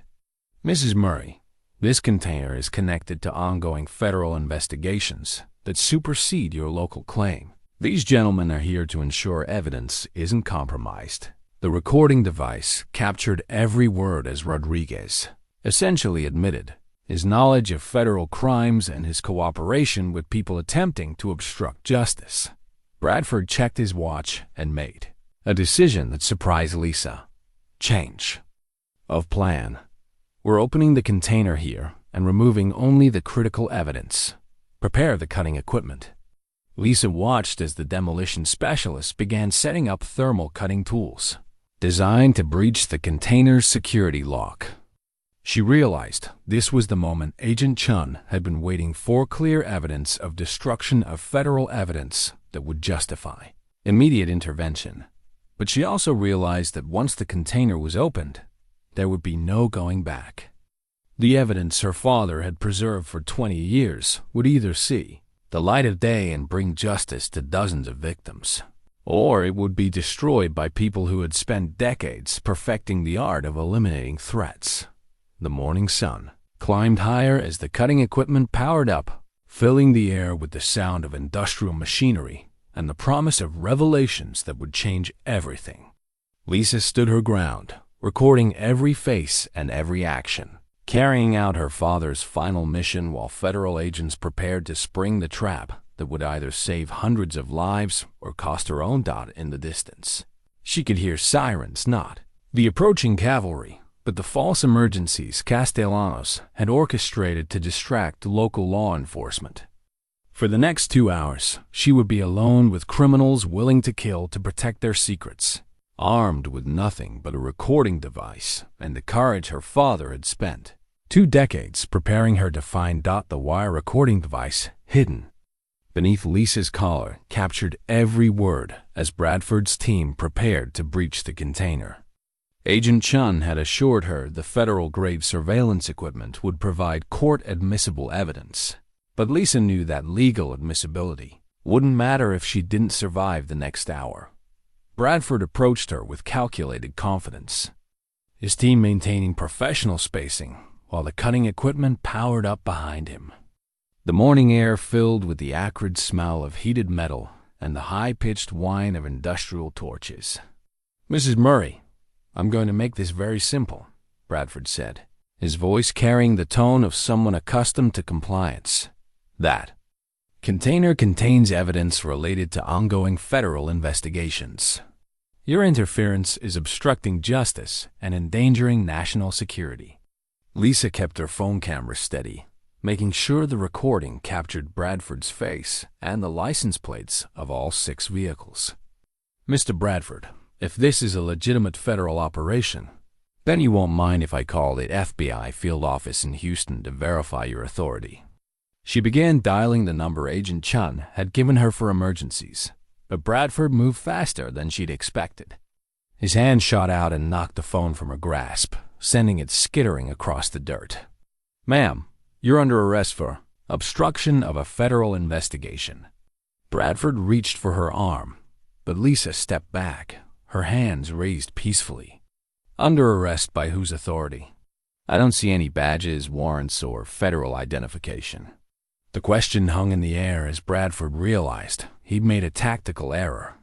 Mrs. Murray, this container is connected to ongoing federal investigations that supersede your local claim. These gentlemen are here to ensure evidence isn't compromised. The recording device captured every word as Rodriguez essentially admitted his knowledge of federal crimes and his cooperation with people attempting to obstruct justice. Bradford checked his watch and made a decision that surprised Lisa. Change of plan. We're opening the container here and removing only the critical evidence. Prepare the cutting equipment. Lisa watched as the demolition specialist began setting up thermal cutting tools, designed to breach the container's security lock. She realized this was the moment Agent Chun had been waiting for, clear evidence of destruction of federal evidence that would justify immediate intervention. But she also realized that once the container was opened, there would be no going back. The evidence her father had preserved for 20 years would either see the light of day and bring justice to dozens of victims, or it would be destroyed by people who had spent decades perfecting the art of eliminating threats. The morning sun climbed higher as the cutting equipment powered up, filling the air with the sound of industrial machinery and the promise of revelations that would change everything. Lisa stood her ground, recording every face and every action, carrying out her father's final mission while federal agents prepared to spring the trap that would either save hundreds of lives or cost her own dot in the distance. She could hear sirens, not the approaching cavalry, but the false emergencies Castellanos had orchestrated to distract local law enforcement. For the next 2 hours, she would be alone with criminals willing to kill to protect their secrets, armed with nothing but a recording device and the courage her father had spent 2 decades preparing her to find. The wire recording device, hidden beneath Lisa's collar, captured every word as Bradford's team prepared to breach the container. Agent Chun had assured her the federal-grade surveillance equipment would provide court-admissible evidence, but Lisa knew that legal admissibility wouldn't matter if she didn't survive the next hour. Bradford approached her with calculated confidence, his team maintaining professional spacing while the cutting equipment powered up behind him. The morning air filled with the acrid smell of heated metal and the high-pitched whine of industrial torches. "Mrs. Murray, I'm going to make this very simple," Bradford said, his voice carrying the tone of someone accustomed to compliance. "That container contains evidence related to ongoing federal investigations. Your interference is obstructing justice and endangering national security." Lisa kept her phone camera steady, making sure the recording captured Bradford's face and the license plates of all 6 vehicles. "Mr. Bradford, if this is a legitimate federal operation, then you won't mind if I call the FBI field office in Houston to verify your authority." She began dialing the number Agent Chun had given her for emergencies, but Bradford moved faster than she'd expected. His hand shot out and knocked the phone from her grasp, sending it skittering across the dirt. "Ma'am, you're under arrest for obstruction of a federal investigation." Bradford reached for her arm, but Lisa stepped back, her hands raised peacefully. "Under arrest by whose authority? I don't see any badges, warrants, or federal identification." The question hung in the air as Bradford realized he'd made a tactical error.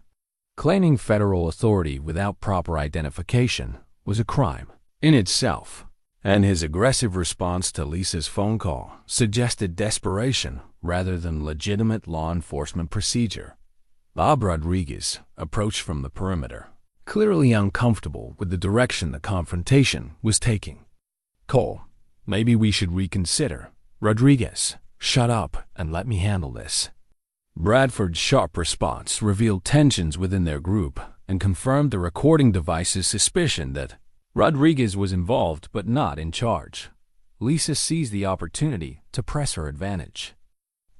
Claiming federal authority without proper identification was a crime in itself, and his aggressive response to Lisa's phone call suggested desperation rather than legitimate law enforcement procedure. Bob Rodriguez approached from the perimeter, clearly uncomfortable with the direction the confrontation was taking. "Cole, maybe we should reconsider." "Rodriguez, shut up and let me handle this." Bradford's sharp response revealed tensions within their group and confirmed the recording device's suspicion that Rodriguez was involved but not in charge. Lisa seized the opportunity to press her advantage.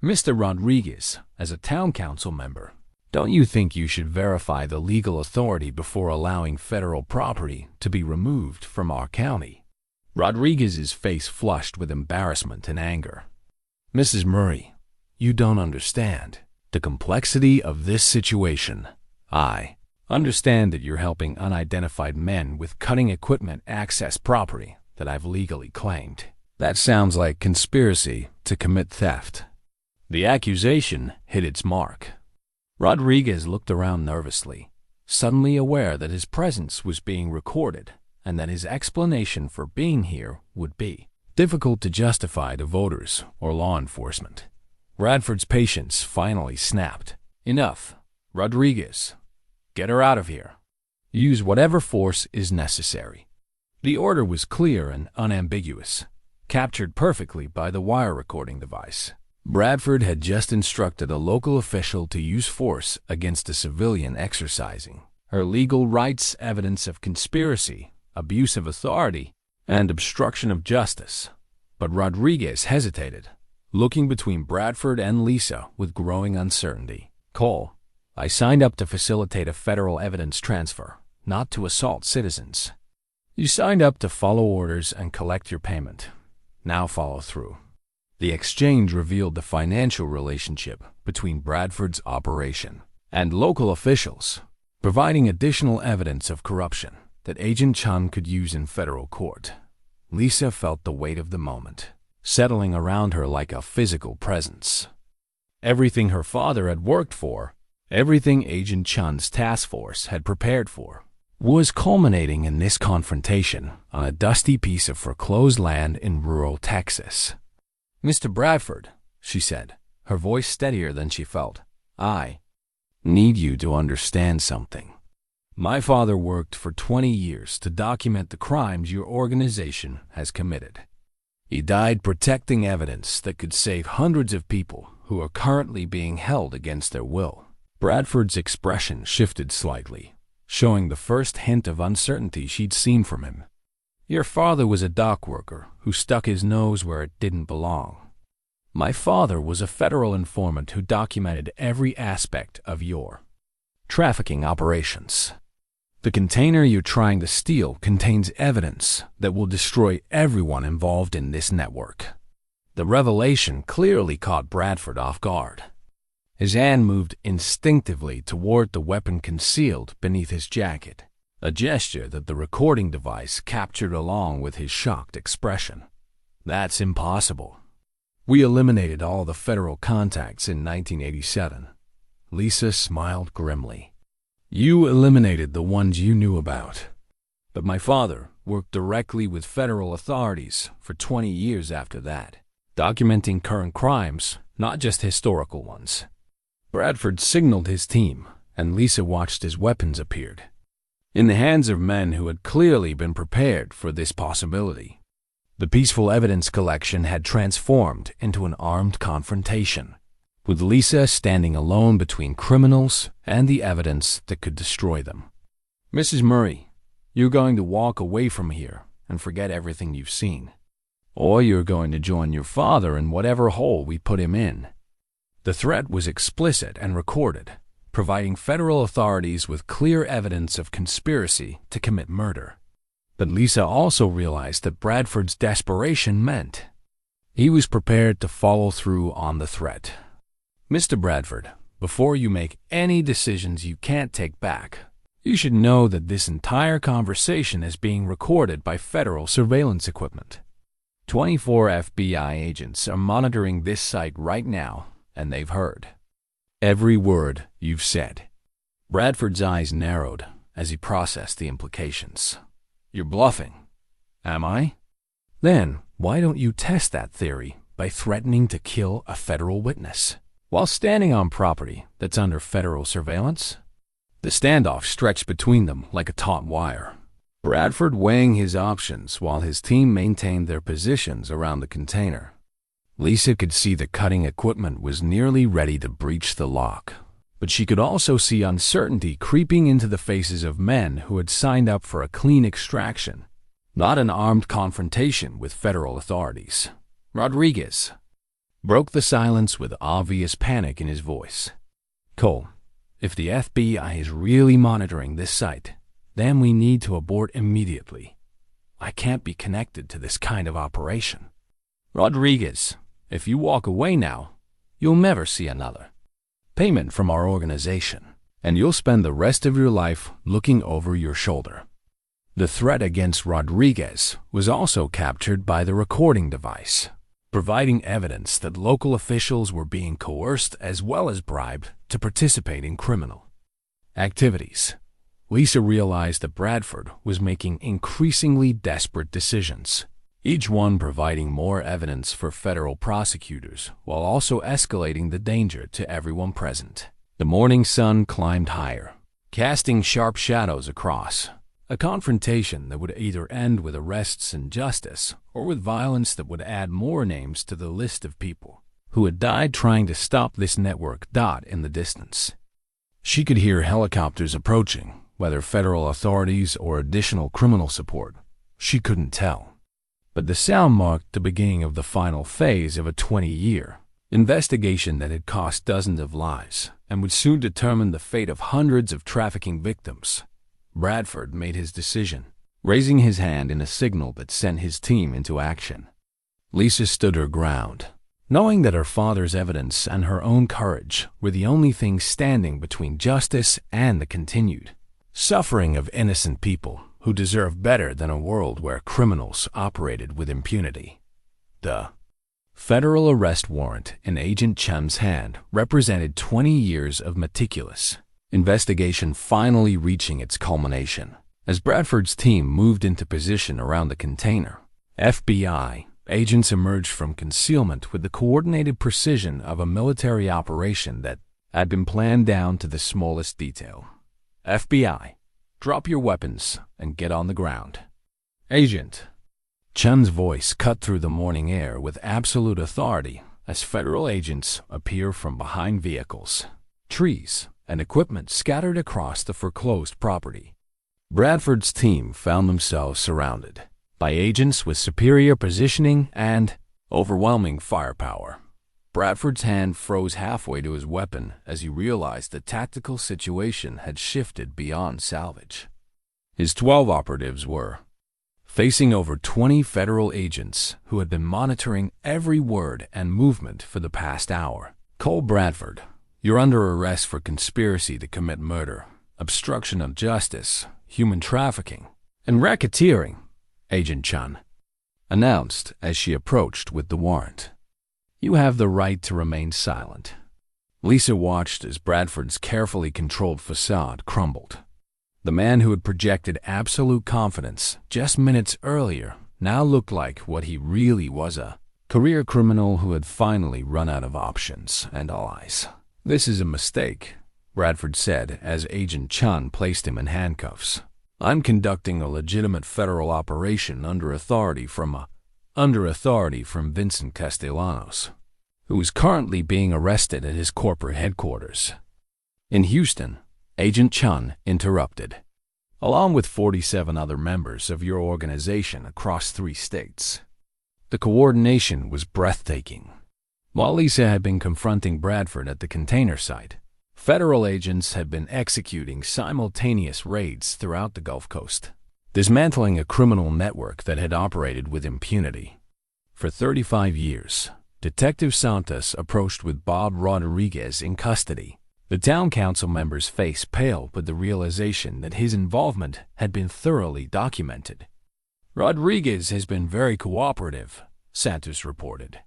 "Mr. Rodriguez, as a town council member, don't you think you should verify the legal authority before allowing federal property to be removed from our county?" Rodriguez's face flushed with embarrassment and anger. "Mrs. Murray, you don't understand the complexity of this situation. I Understand that you're helping unidentified men with cutting equipment access property that I've legally claimed. That sounds like conspiracy to commit theft." The accusation hit its mark. Rodriguez looked around nervously, suddenly aware that his presence was being recorded and that his explanation for being here would be difficult to justify to voters or law enforcement. Bradford's patience finally snapped. "Enough. Rodriguez, get her out of here. Use whatever force is necessary." The order was clear and unambiguous, captured perfectly by the wire recording device. Bradford had just instructed a local official to use force against a civilian exercising her legal rights, evidence of conspiracy, abuse of authority, and obstruction of justice. But Rodriguez hesitated, looking between Bradford and Lisa with growing uncertainty. "Cole, I signed up to facilitate a federal evidence transfer, not to assault citizens. You signed up to follow orders and collect your payment. Now follow through." The exchange revealed the financial relationship between Bradford's operation and local officials, providing additional evidence of corruption that Agent Chun could use in federal court. Lisa felt the weight of the moment, settling around her like a physical presence. Everything her father had worked for, everything Agent Chun's task force had prepared for, was culminating in this confrontation on a dusty piece of foreclosed land in rural Texas. "Mr. Bradford," she said, her voice steadier than she felt, "I need you to understand something. My father worked for 20 years to document the crimes your organization has committed. He died protecting evidence that could save hundreds of people who are currently being held against their will." Bradford's expression shifted slightly, showing the first hint of uncertainty she'd seen from him. "Your father was a dock worker who stuck his nose where it didn't belong. My father was a federal informant who documented every aspect of your trafficking operations. The container you're trying to steal contains evidence that will destroy everyone involved in this network." The revelation clearly caught Bradford off guard. His hand moved instinctively toward the weapon concealed beneath his jacket, a gesture that the recording device captured along with his shocked expression. "That's impossible. We eliminated all the federal contacts in 1987. Lisa smiled grimly. "You eliminated the ones you knew about. But my father worked directly with federal authorities for 20 years after that, documenting current crimes, not just historical ones." Bradford signaled his team, and Lisa watched as weapons appeared, in the hands of men who had clearly been prepared for this possibility. The peaceful evidence collection had transformed into an armed confrontation, with Lisa standing alone between criminals and the evidence that could destroy them. "Mrs. Murray, you're going to walk away from here and forget everything you've seen. Or you're going to join your father in whatever hole we put him in." The threat was explicit and recorded, providing federal authorities with clear evidence of conspiracy to commit murder. But Lisa also realized that Bradford's desperation meant he was prepared to follow through on the threat. "Mr. Bradford, before you make any decisions you can't take back, you should know that this entire conversation is being recorded by federal surveillance equipment. 24 FBI agents are monitoring this site right now, and they've heard every word you've said." Bradford's eyes narrowed as he processed the implications. "You're bluffing." "Am I? Then why don't you test that theory by threatening to kill a federal witness while standing on property that's under federal surveillance?" The standoff stretched between them like a taut wire, Bradford weighing his options while his team maintained their positions around the container. Lisa could see the cutting equipment was nearly ready to breach the lock, but she could also see uncertainty creeping into the faces of men who had signed up for a clean extraction, not an armed confrontation with federal authorities. Rodriguez broke the silence with obvious panic in his voice. "Cole, if the FBI is really monitoring this site, then we need to abort immediately. I can't be connected to this kind of operation. Rodriguez, if you walk away now, you'll never see another payment from our organization, and you'll spend the rest of your life looking over your shoulder. The threat against Rodriguez was also captured by the recording device, providing evidence that local officials were being coerced as well as bribed to participate in criminal activities. Lisa realized that Bradford was making increasingly desperate decisions, each one providing more evidence for federal prosecutors while also escalating the danger to everyone present. The morning sun climbed higher, casting sharp shadows across, a confrontation that would either end with arrests and justice or with violence that would add more names to the list of people who had died trying to stop this network dot in the distance. She could hear helicopters approaching, whether federal authorities or additional criminal support. She couldn't tell. But the sound marked the beginning of the final phase of a 20-year investigation that had cost dozens of lives and would soon determine the fate of hundreds of trafficking victims. Bradford made his decision, raising his hand in a signal that sent his team into action. Lisa stood her ground, knowing that her father's evidence and her own courage were the only things standing between justice and the continued suffering of innocent people who deserve better than a world where criminals operated with impunity. The federal arrest warrant in Agent Chun's hand represented 20 years of meticulous investigation finally reaching its culmination. As Bradford's team moved into position around the container, FBI agents emerged from concealment with the coordinated precision of a military operation that had been planned down to the smallest detail. FBI, drop your weapons and get on the ground. Agent. Chun's voice cut through the morning air with absolute authority as federal agents appear from behind vehicles, trees, and equipment scattered across the foreclosed property. Bradford's team found themselves surrounded by agents with superior positioning and overwhelming firepower. Bradford's hand froze halfway to his weapon as he realized the tactical situation had shifted beyond salvage. His 12 operatives were facing over 20 federal agents who had been monitoring every word and movement for the past hour. Cole Bradford, you're under arrest for conspiracy to commit murder, obstruction of justice, human trafficking, and racketeering, Agent Chun announced as she approached with the warrant. You have the right to remain silent. Lisa watched as Bradford's carefully controlled facade crumbled. The man who had projected absolute confidence just minutes earlier now looked like what he really was, a career criminal who had finally run out of options and allies. This is a mistake, Bradford said as Agent Chun placed him in handcuffs. I'm conducting a legitimate federal operation under authority from Vincent Castellanos, who is currently being arrested at his corporate headquarters in Houston. Agent Chun interrupted. Along with 47 other members of your organization across 3 states. The coordination was breathtaking. While Lisa had been confronting Bradford at the container site, federal agents had been executing simultaneous raids throughout the Gulf Coast, dismantling a criminal network that had operated with impunity. For 35 years, Detective Santos approached with Bob Rodriguez in custody. The town council member's face paled with the realization that his involvement had been thoroughly documented. Rodriguez has been very cooperative, Santos reported.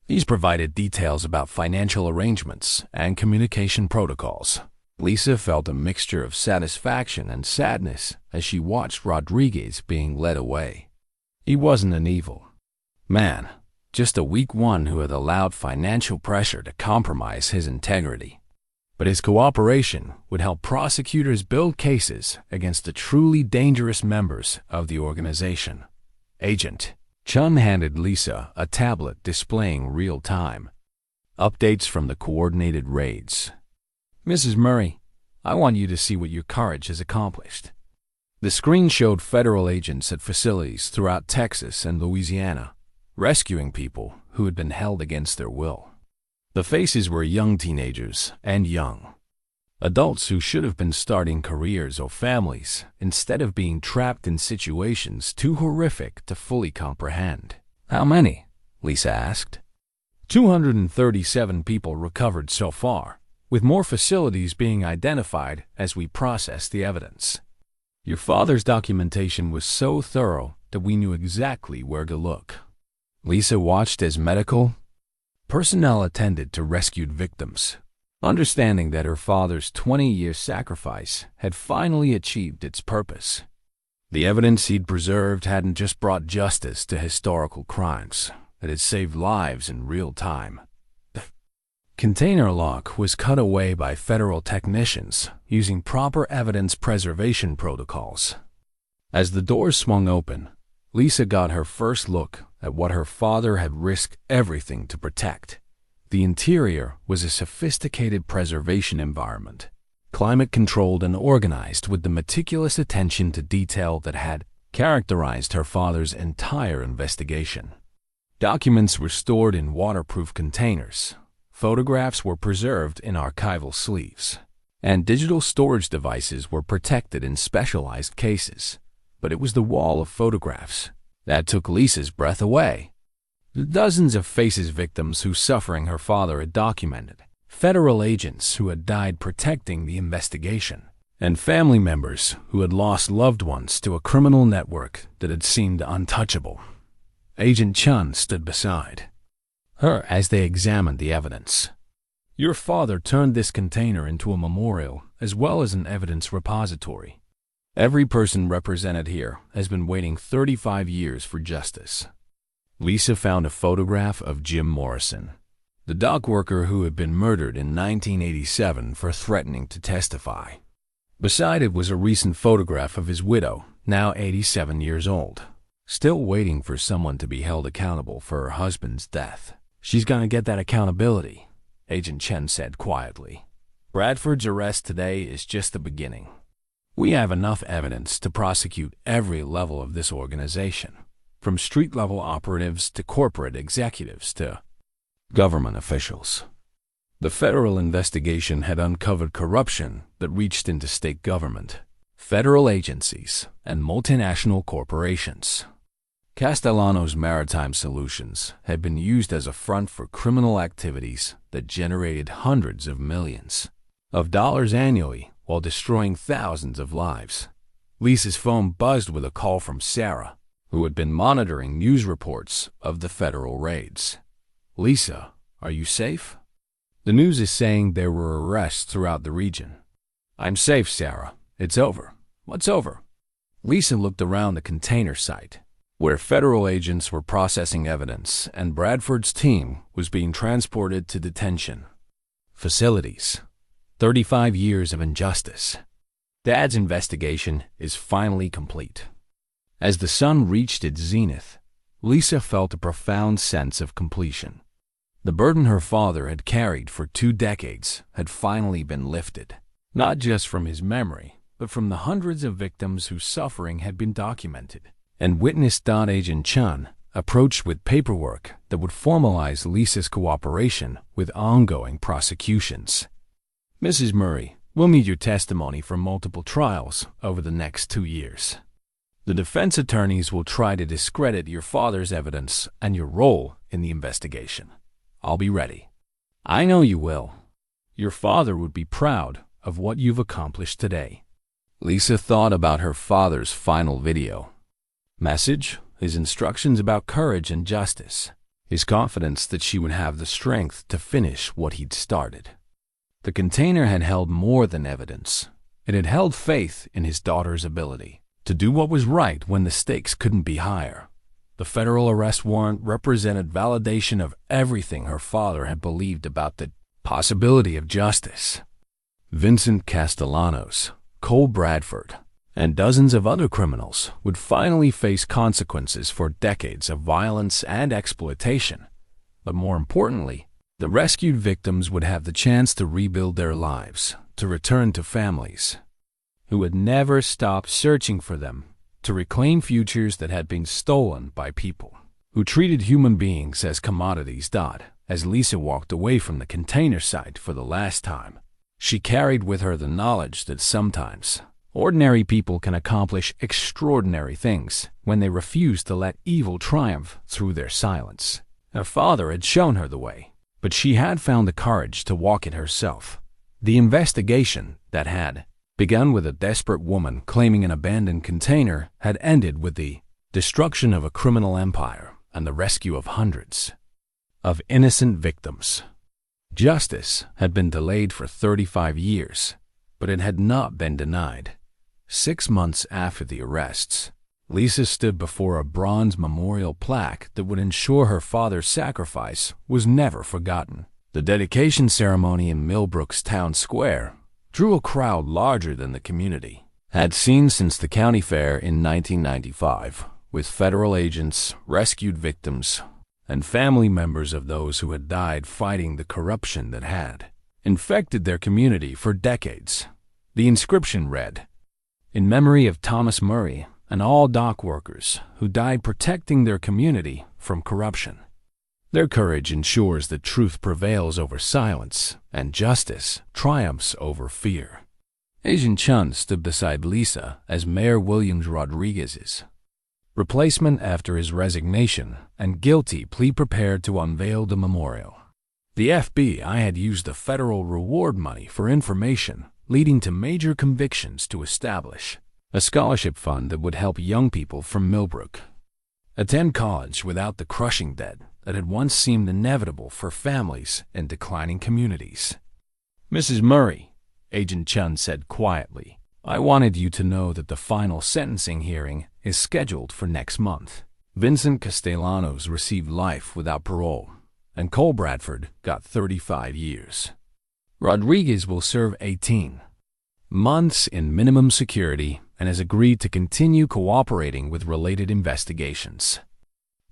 He's provided details about financial arrangements and communication protocols. Lisa felt a mixture of satisfaction and sadness as she watched Rodriguez being led away. He wasn't an evil man, just a weak one who had allowed financial pressure to compromise his integrity. But his cooperation would help prosecutors build cases against the truly dangerous members of the organization. Agent Chun handed Lisa a tablet displaying real-time updates from the coordinated raids. Mrs. Murray, I want you to see what your courage has accomplished. The screen showed federal agents at facilities throughout Texas and Louisiana, rescuing people who had been held against their will. The faces were young teenagers and young adults who should have been starting careers or families instead of being trapped in situations too horrific to fully comprehend. How many? Lisa asked. 237 people recovered so far, with more facilities being identified as we processed the evidence. Your father's documentation was so thorough that we knew exactly where to look. Lisa watched as medical personnel attended to rescued victims, understanding that her father's 20-year sacrifice had finally achieved its purpose. The evidence he'd preserved hadn't just brought justice to historical crimes, it had saved lives in real time. The container lock was cut away by federal technicians using proper evidence preservation protocols. As the doors swung open, Lisa got her first look at what her father had risked everything to protect. The interior was a sophisticated preservation environment, climate-controlled and organized with the meticulous attention to detail that had characterized her father's entire investigation. Documents were stored in waterproof containers, photographs were preserved in archival sleeves, and digital storage devices were protected in specialized cases. But it was the wall of photographs that took Lisa's breath away. The dozens of faces victims whose suffering her father had documented, federal agents who had died protecting the investigation, and family members who had lost loved ones to a criminal network that had seemed untouchable. Agent Chun stood beside her as they examined the evidence. Your father turned this container into a memorial as well as an evidence repository. Every person represented here has been waiting 35 years for justice. Lisa found a photograph of Jim Morrison, the dock worker who had been murdered in 1987 for threatening to testify. Beside it was a recent photograph of his widow, now 87 years old, still waiting for someone to be held accountable for her husband's death. She's gonna get that accountability, Agent Chen said quietly. Bradford's arrest today is just the beginning. We have enough evidence to prosecute every level of this organization, from street-level operatives to corporate executives to government officials. The federal investigation had uncovered corruption that reached into state government, federal agencies, and multinational corporations. Castellano's maritime solutions had been used as a front for criminal activities that generated hundreds of millions of dollars annually while destroying thousands of lives. Lisa's phone buzzed with a call from Sarah, who had been monitoring news reports of the federal raids. Lisa, are you safe? The news is saying there were arrests throughout the region. I'm safe, Sarah. It's over. What's over? Lisa looked around the container site, where federal agents were processing evidence and Bradford's team was being transported to detention facilities. 35 years of injustice. Dad's investigation is finally complete. As the sun reached its zenith, Lisa felt a profound sense of completion. The burden her father had carried for 2 decades had finally been lifted, not just from his memory, but from the hundreds of victims whose suffering had been documented. And witness. Agent Chun approached with paperwork that would formalize Lisa's cooperation with ongoing prosecutions. Mrs. Murray, we'll need your testimony from multiple trials over the next 2 years. The defense attorneys will try to discredit your father's evidence and your role in the investigation. I'll be ready. I know you will. Your father would be proud of what you've accomplished today. Lisa thought about her father's final video message, his instructions about courage and justice, his confidence that she would have the strength to finish what he'd started. The container had held more than evidence. It had held faith in his daughter's ability to do what was right when the stakes couldn't be higher. The federal arrest warrant represented validation of everything her father had believed about the possibility of justice. Vincent Castellanos, Cole Bradford, and dozens of other criminals would finally face consequences for decades of violence and exploitation. But more importantly, the rescued victims would have the chance to rebuild their lives, to return to families who had never stopped searching for them, to reclaim futures that had been stolen by people who treated human beings as commodities. As Lisa walked away from the container site for the last time, she carried with her the knowledge that sometimes ordinary people can accomplish extraordinary things when they refuse to let evil triumph through their silence. Her father had shown her the way, but she had found the courage to walk it herself. The investigation that had begun with a desperate woman claiming an abandoned container had ended with the destruction of a criminal empire and the rescue of hundreds of innocent victims. Justice had been delayed for 35 years, but it had not been denied. 6 months after the arrests, Lisa stood before a bronze memorial plaque that would ensure her father's sacrifice was never forgotten. The dedication ceremony in Millbrook's town square drew a crowd larger than the community had seen since the county fair in 1995, with federal agents, rescued victims, and family members of those who had died fighting the corruption that had infected their community for decades. The inscription read, "In memory of Thomas Murray and all dock workers who died protecting their community from corruption. Their courage ensures that truth prevails over silence and justice triumphs over fear." Agent Chun stood beside Lisa as Mayor Williams Rodriguez's replacement after his resignation and guilty plea prepared to unveil the memorial. The FBI had used the federal reward money for information leading to major convictions to establish a scholarship fund that would help young people from Millbrook attend college without the crushing debt that had once seemed inevitable for families in declining communities. "Mrs. Murray," Agent Chun said quietly, "I wanted you to know that the final sentencing hearing is scheduled for next month. Vincent Castellanos received life without parole, and Cole Bradford got 35 years. Rodriguez will serve 18 months in minimum security and has agreed to continue cooperating with related investigations."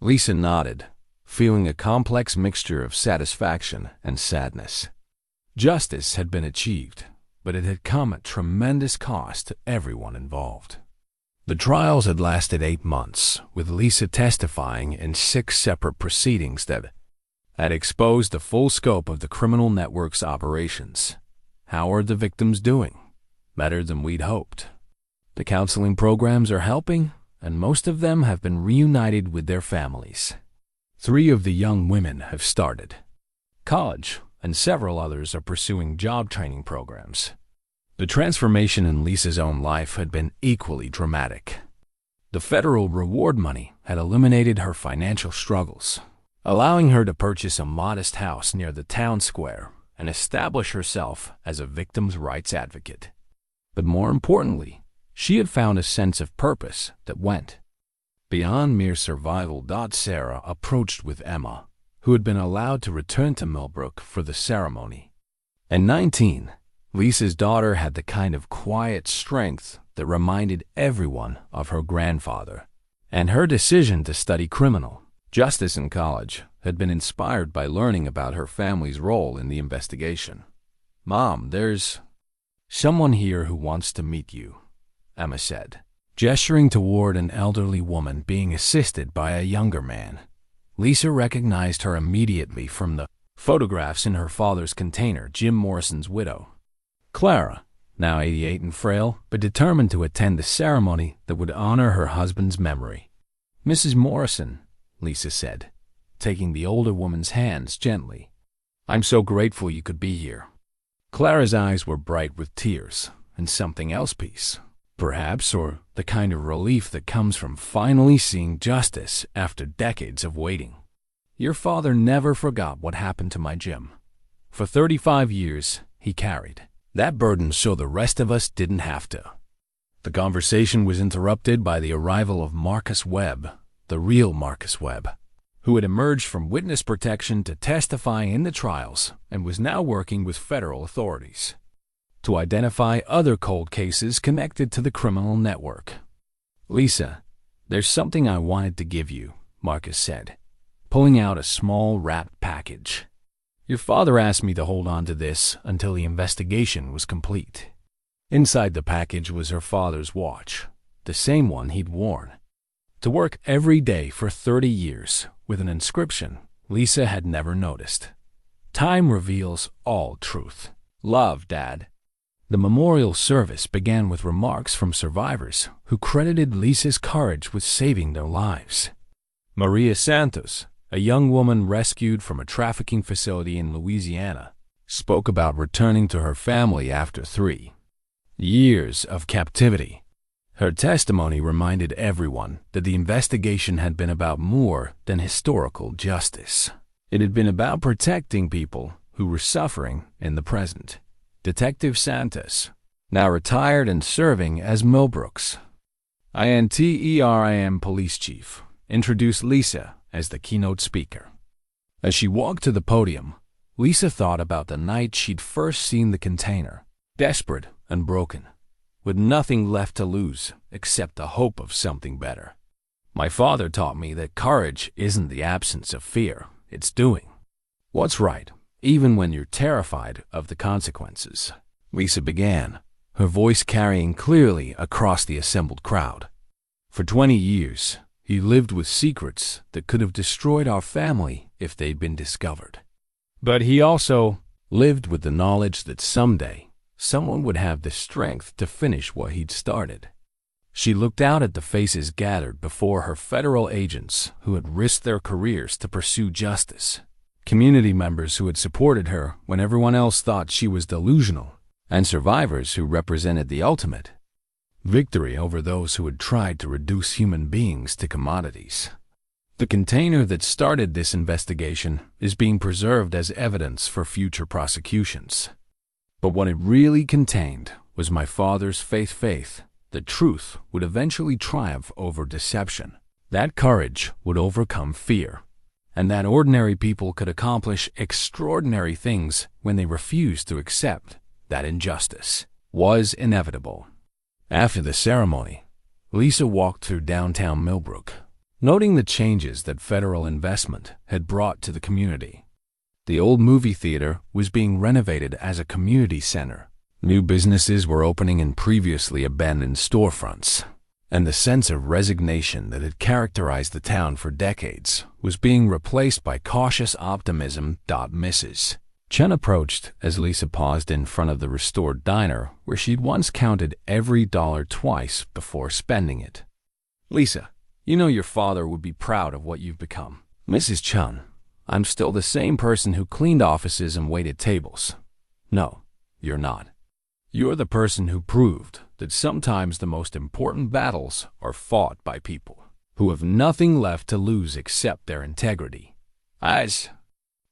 Lisa nodded, feeling a complex mixture of satisfaction and sadness. Justice had been achieved, but it had come at tremendous cost to everyone involved. The trials had lasted 8 months, with Lisa testifying in 6 separate proceedings that had exposed the full scope of the criminal network's operations. How are the victims doing? Better than we'd hoped. The counseling programs are helping, and most of them have been reunited with their families. 3 of the young women have started college, and several others are pursuing job training programs. The transformation in Lisa's own life had been equally dramatic. The federal reward money had eliminated her financial struggles, allowing her to purchase a modest house near the town square and establish herself as a victims' rights advocate. But more importantly, she had found a sense of purpose that went beyond mere survival. Sarah approached with Emma, who had been allowed to return to Millbrook for the ceremony. At 19, Lisa's daughter had the kind of quiet strength that reminded everyone of her grandfather, and her decision to study criminal justice in college had been inspired by learning about her family's role in the investigation. "Mom, there's someone here who wants to meet you," Emma said, gesturing toward an elderly woman being assisted by a younger man. Lisa recognized her immediately from the photographs in her father's container, Jim Morrison's widow. Clara, now 88 and frail, but determined to attend the ceremony that would honor her husband's memory. "Mrs. Morrison," Lisa said, taking the older woman's hands gently, "I'm so grateful you could be here." Clara's eyes were bright with tears and something else peace, perhaps, or the kind of relief that comes from finally seeing justice after decades of waiting. "Your father never forgot what happened to my Jim. For 35 years, he carried that burden so the rest of us didn't have to." The conversation was interrupted by the arrival of Marcus Webb, the real Marcus Webb, who had emerged from witness protection to testify in the trials and was now working with federal authorities to identify other cold cases connected to the criminal network. "Lisa, there's something I wanted to give you," Marcus said, pulling out a small wrapped package. "Your father asked me to hold on to this until the investigation was complete." Inside the package was her father's watch, the same one he'd worn to work every day for 30 years, with an inscription Lisa had never noticed. "Time reveals all truth. Love, Dad." The memorial service began with remarks from survivors who credited Lisa's courage with saving their lives. Maria Santos, a young woman rescued from a trafficking facility in Louisiana, spoke about returning to her family after 3 years of captivity. Her testimony reminded everyone that the investigation had been about more than historical justice. It had been about protecting people who were suffering in the present. Detective Santos, now retired and serving as Millbrook's interim police chief, introduced Lisa as the keynote speaker. As she walked to the podium, Lisa thought about the night she'd first seen the container, desperate and broken, with nothing left to lose except the hope of something better. My father taught me that courage isn't the absence of fear, it's doing what's right, even when you're terrified of the consequences. Lisa began, her voice carrying clearly across the assembled crowd. For 20 years, he lived with secrets that could have destroyed our family if they'd been discovered. But he also lived with the knowledge that someday someone would have the strength to finish what he'd started. She looked out at the faces gathered before her federal agents who had risked their careers to pursue justice, community members who had supported her when everyone else thought she was delusional, and survivors who represented the ultimate victory over those who had tried to reduce human beings to commodities. The container that started this investigation is being preserved as evidence for future prosecutions. But what it really contained was my father's faith that truth would eventually triumph over deception, that courage would overcome fear, and that ordinary people could accomplish extraordinary things when they refused to accept that injustice was inevitable. After the ceremony, Lisa walked through downtown Millbrook, noting the changes that federal investment had brought to the community. The old movie theater was being renovated as a community center. New businesses were opening in previously abandoned storefronts, and the sense of resignation that had characterized the town for decades was being replaced by cautious optimism. Mrs. Chen approached as Lisa paused in front of the restored diner where she'd once counted every dollar twice before spending it. "Lisa, you know your father would be proud of what you've become." "Mrs. Chen, I'm still the same person who cleaned offices and waited tables." "No, you're not. You're the person who proved that sometimes the most important battles are fought by people who have nothing left to lose except their integrity." As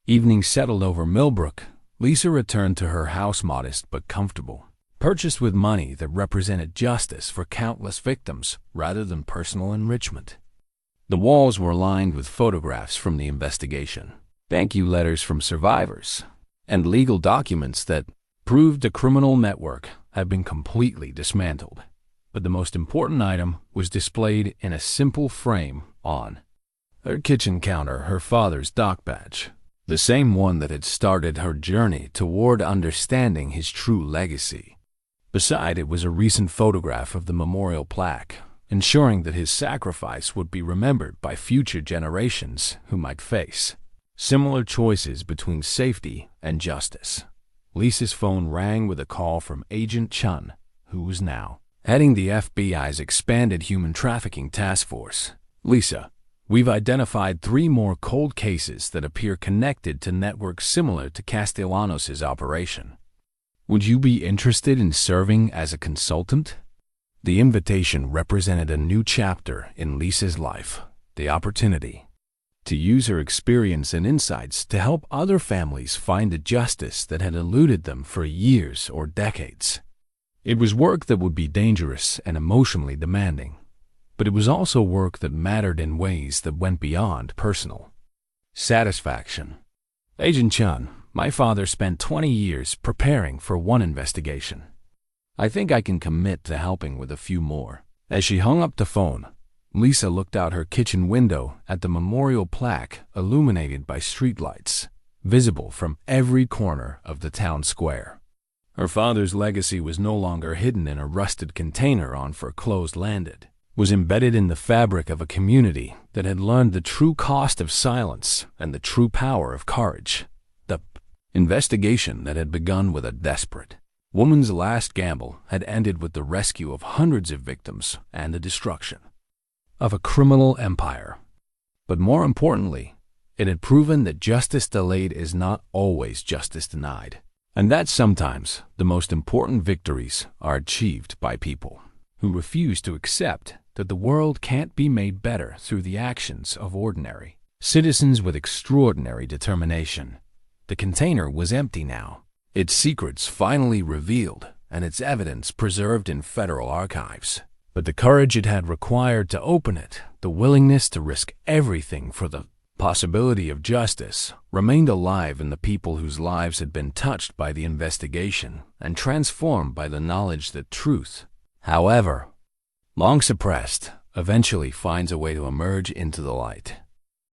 evening settled over Millbrook, Lisa returned to her house modest but comfortable, purchased with money that represented justice for countless victims rather than personal enrichment. The walls were lined with photographs from the investigation, thank you letters from survivors, and legal documents that proved the criminal network had been completely dismantled. But the most important item was displayed in a simple frame on her kitchen counter, her father's dock badge, the same one that had started her journey toward understanding his true legacy. Beside it was a recent photograph of the memorial plaque, ensuring that his sacrifice would be remembered by future generations who might face similar choices between safety and justice. Lisa's phone rang with a call from Agent Chun, who was now heading the FBI's expanded human trafficking task force. "Lisa, we've identified 3 more cold cases that appear connected to networks similar to Castellanos' operation. Would you be interested in serving as a consultant?" The invitation represented a new chapter in Lisa's life, the opportunity to use her experience and insights to help other families find the justice that had eluded them for years or decades. It was work that would be dangerous and emotionally demanding, but it was also work that mattered in ways that went beyond personal satisfaction. "Agent Chun, my father spent 20 years preparing for one investigation. I think I can commit to helping with a few more." As she hung up the phone, Lisa looked out her kitchen window at the memorial plaque illuminated by streetlights, visible from every corner of the town square. Her father's legacy was no longer hidden in a rusted container on foreclosed land. It was embedded in the fabric of a community that had learned the true cost of silence and the true power of courage. The investigation that had begun with a desperate woman's last gamble had ended with the rescue of hundreds of victims and the destruction of a criminal empire. But more importantly, it had proven that justice delayed is not always justice denied. And that sometimes the most important victories are achieved by people who refuse to accept that the world can't be made better through the actions of ordinary citizens with extraordinary determination. The container was empty now, its secrets finally revealed, and its evidence preserved in federal archives. But the courage it had required to open it, the willingness to risk everything for the possibility of justice, remained alive in the people whose lives had been touched by the investigation and transformed by the knowledge that truth, however long suppressed, eventually finds a way to emerge into the light.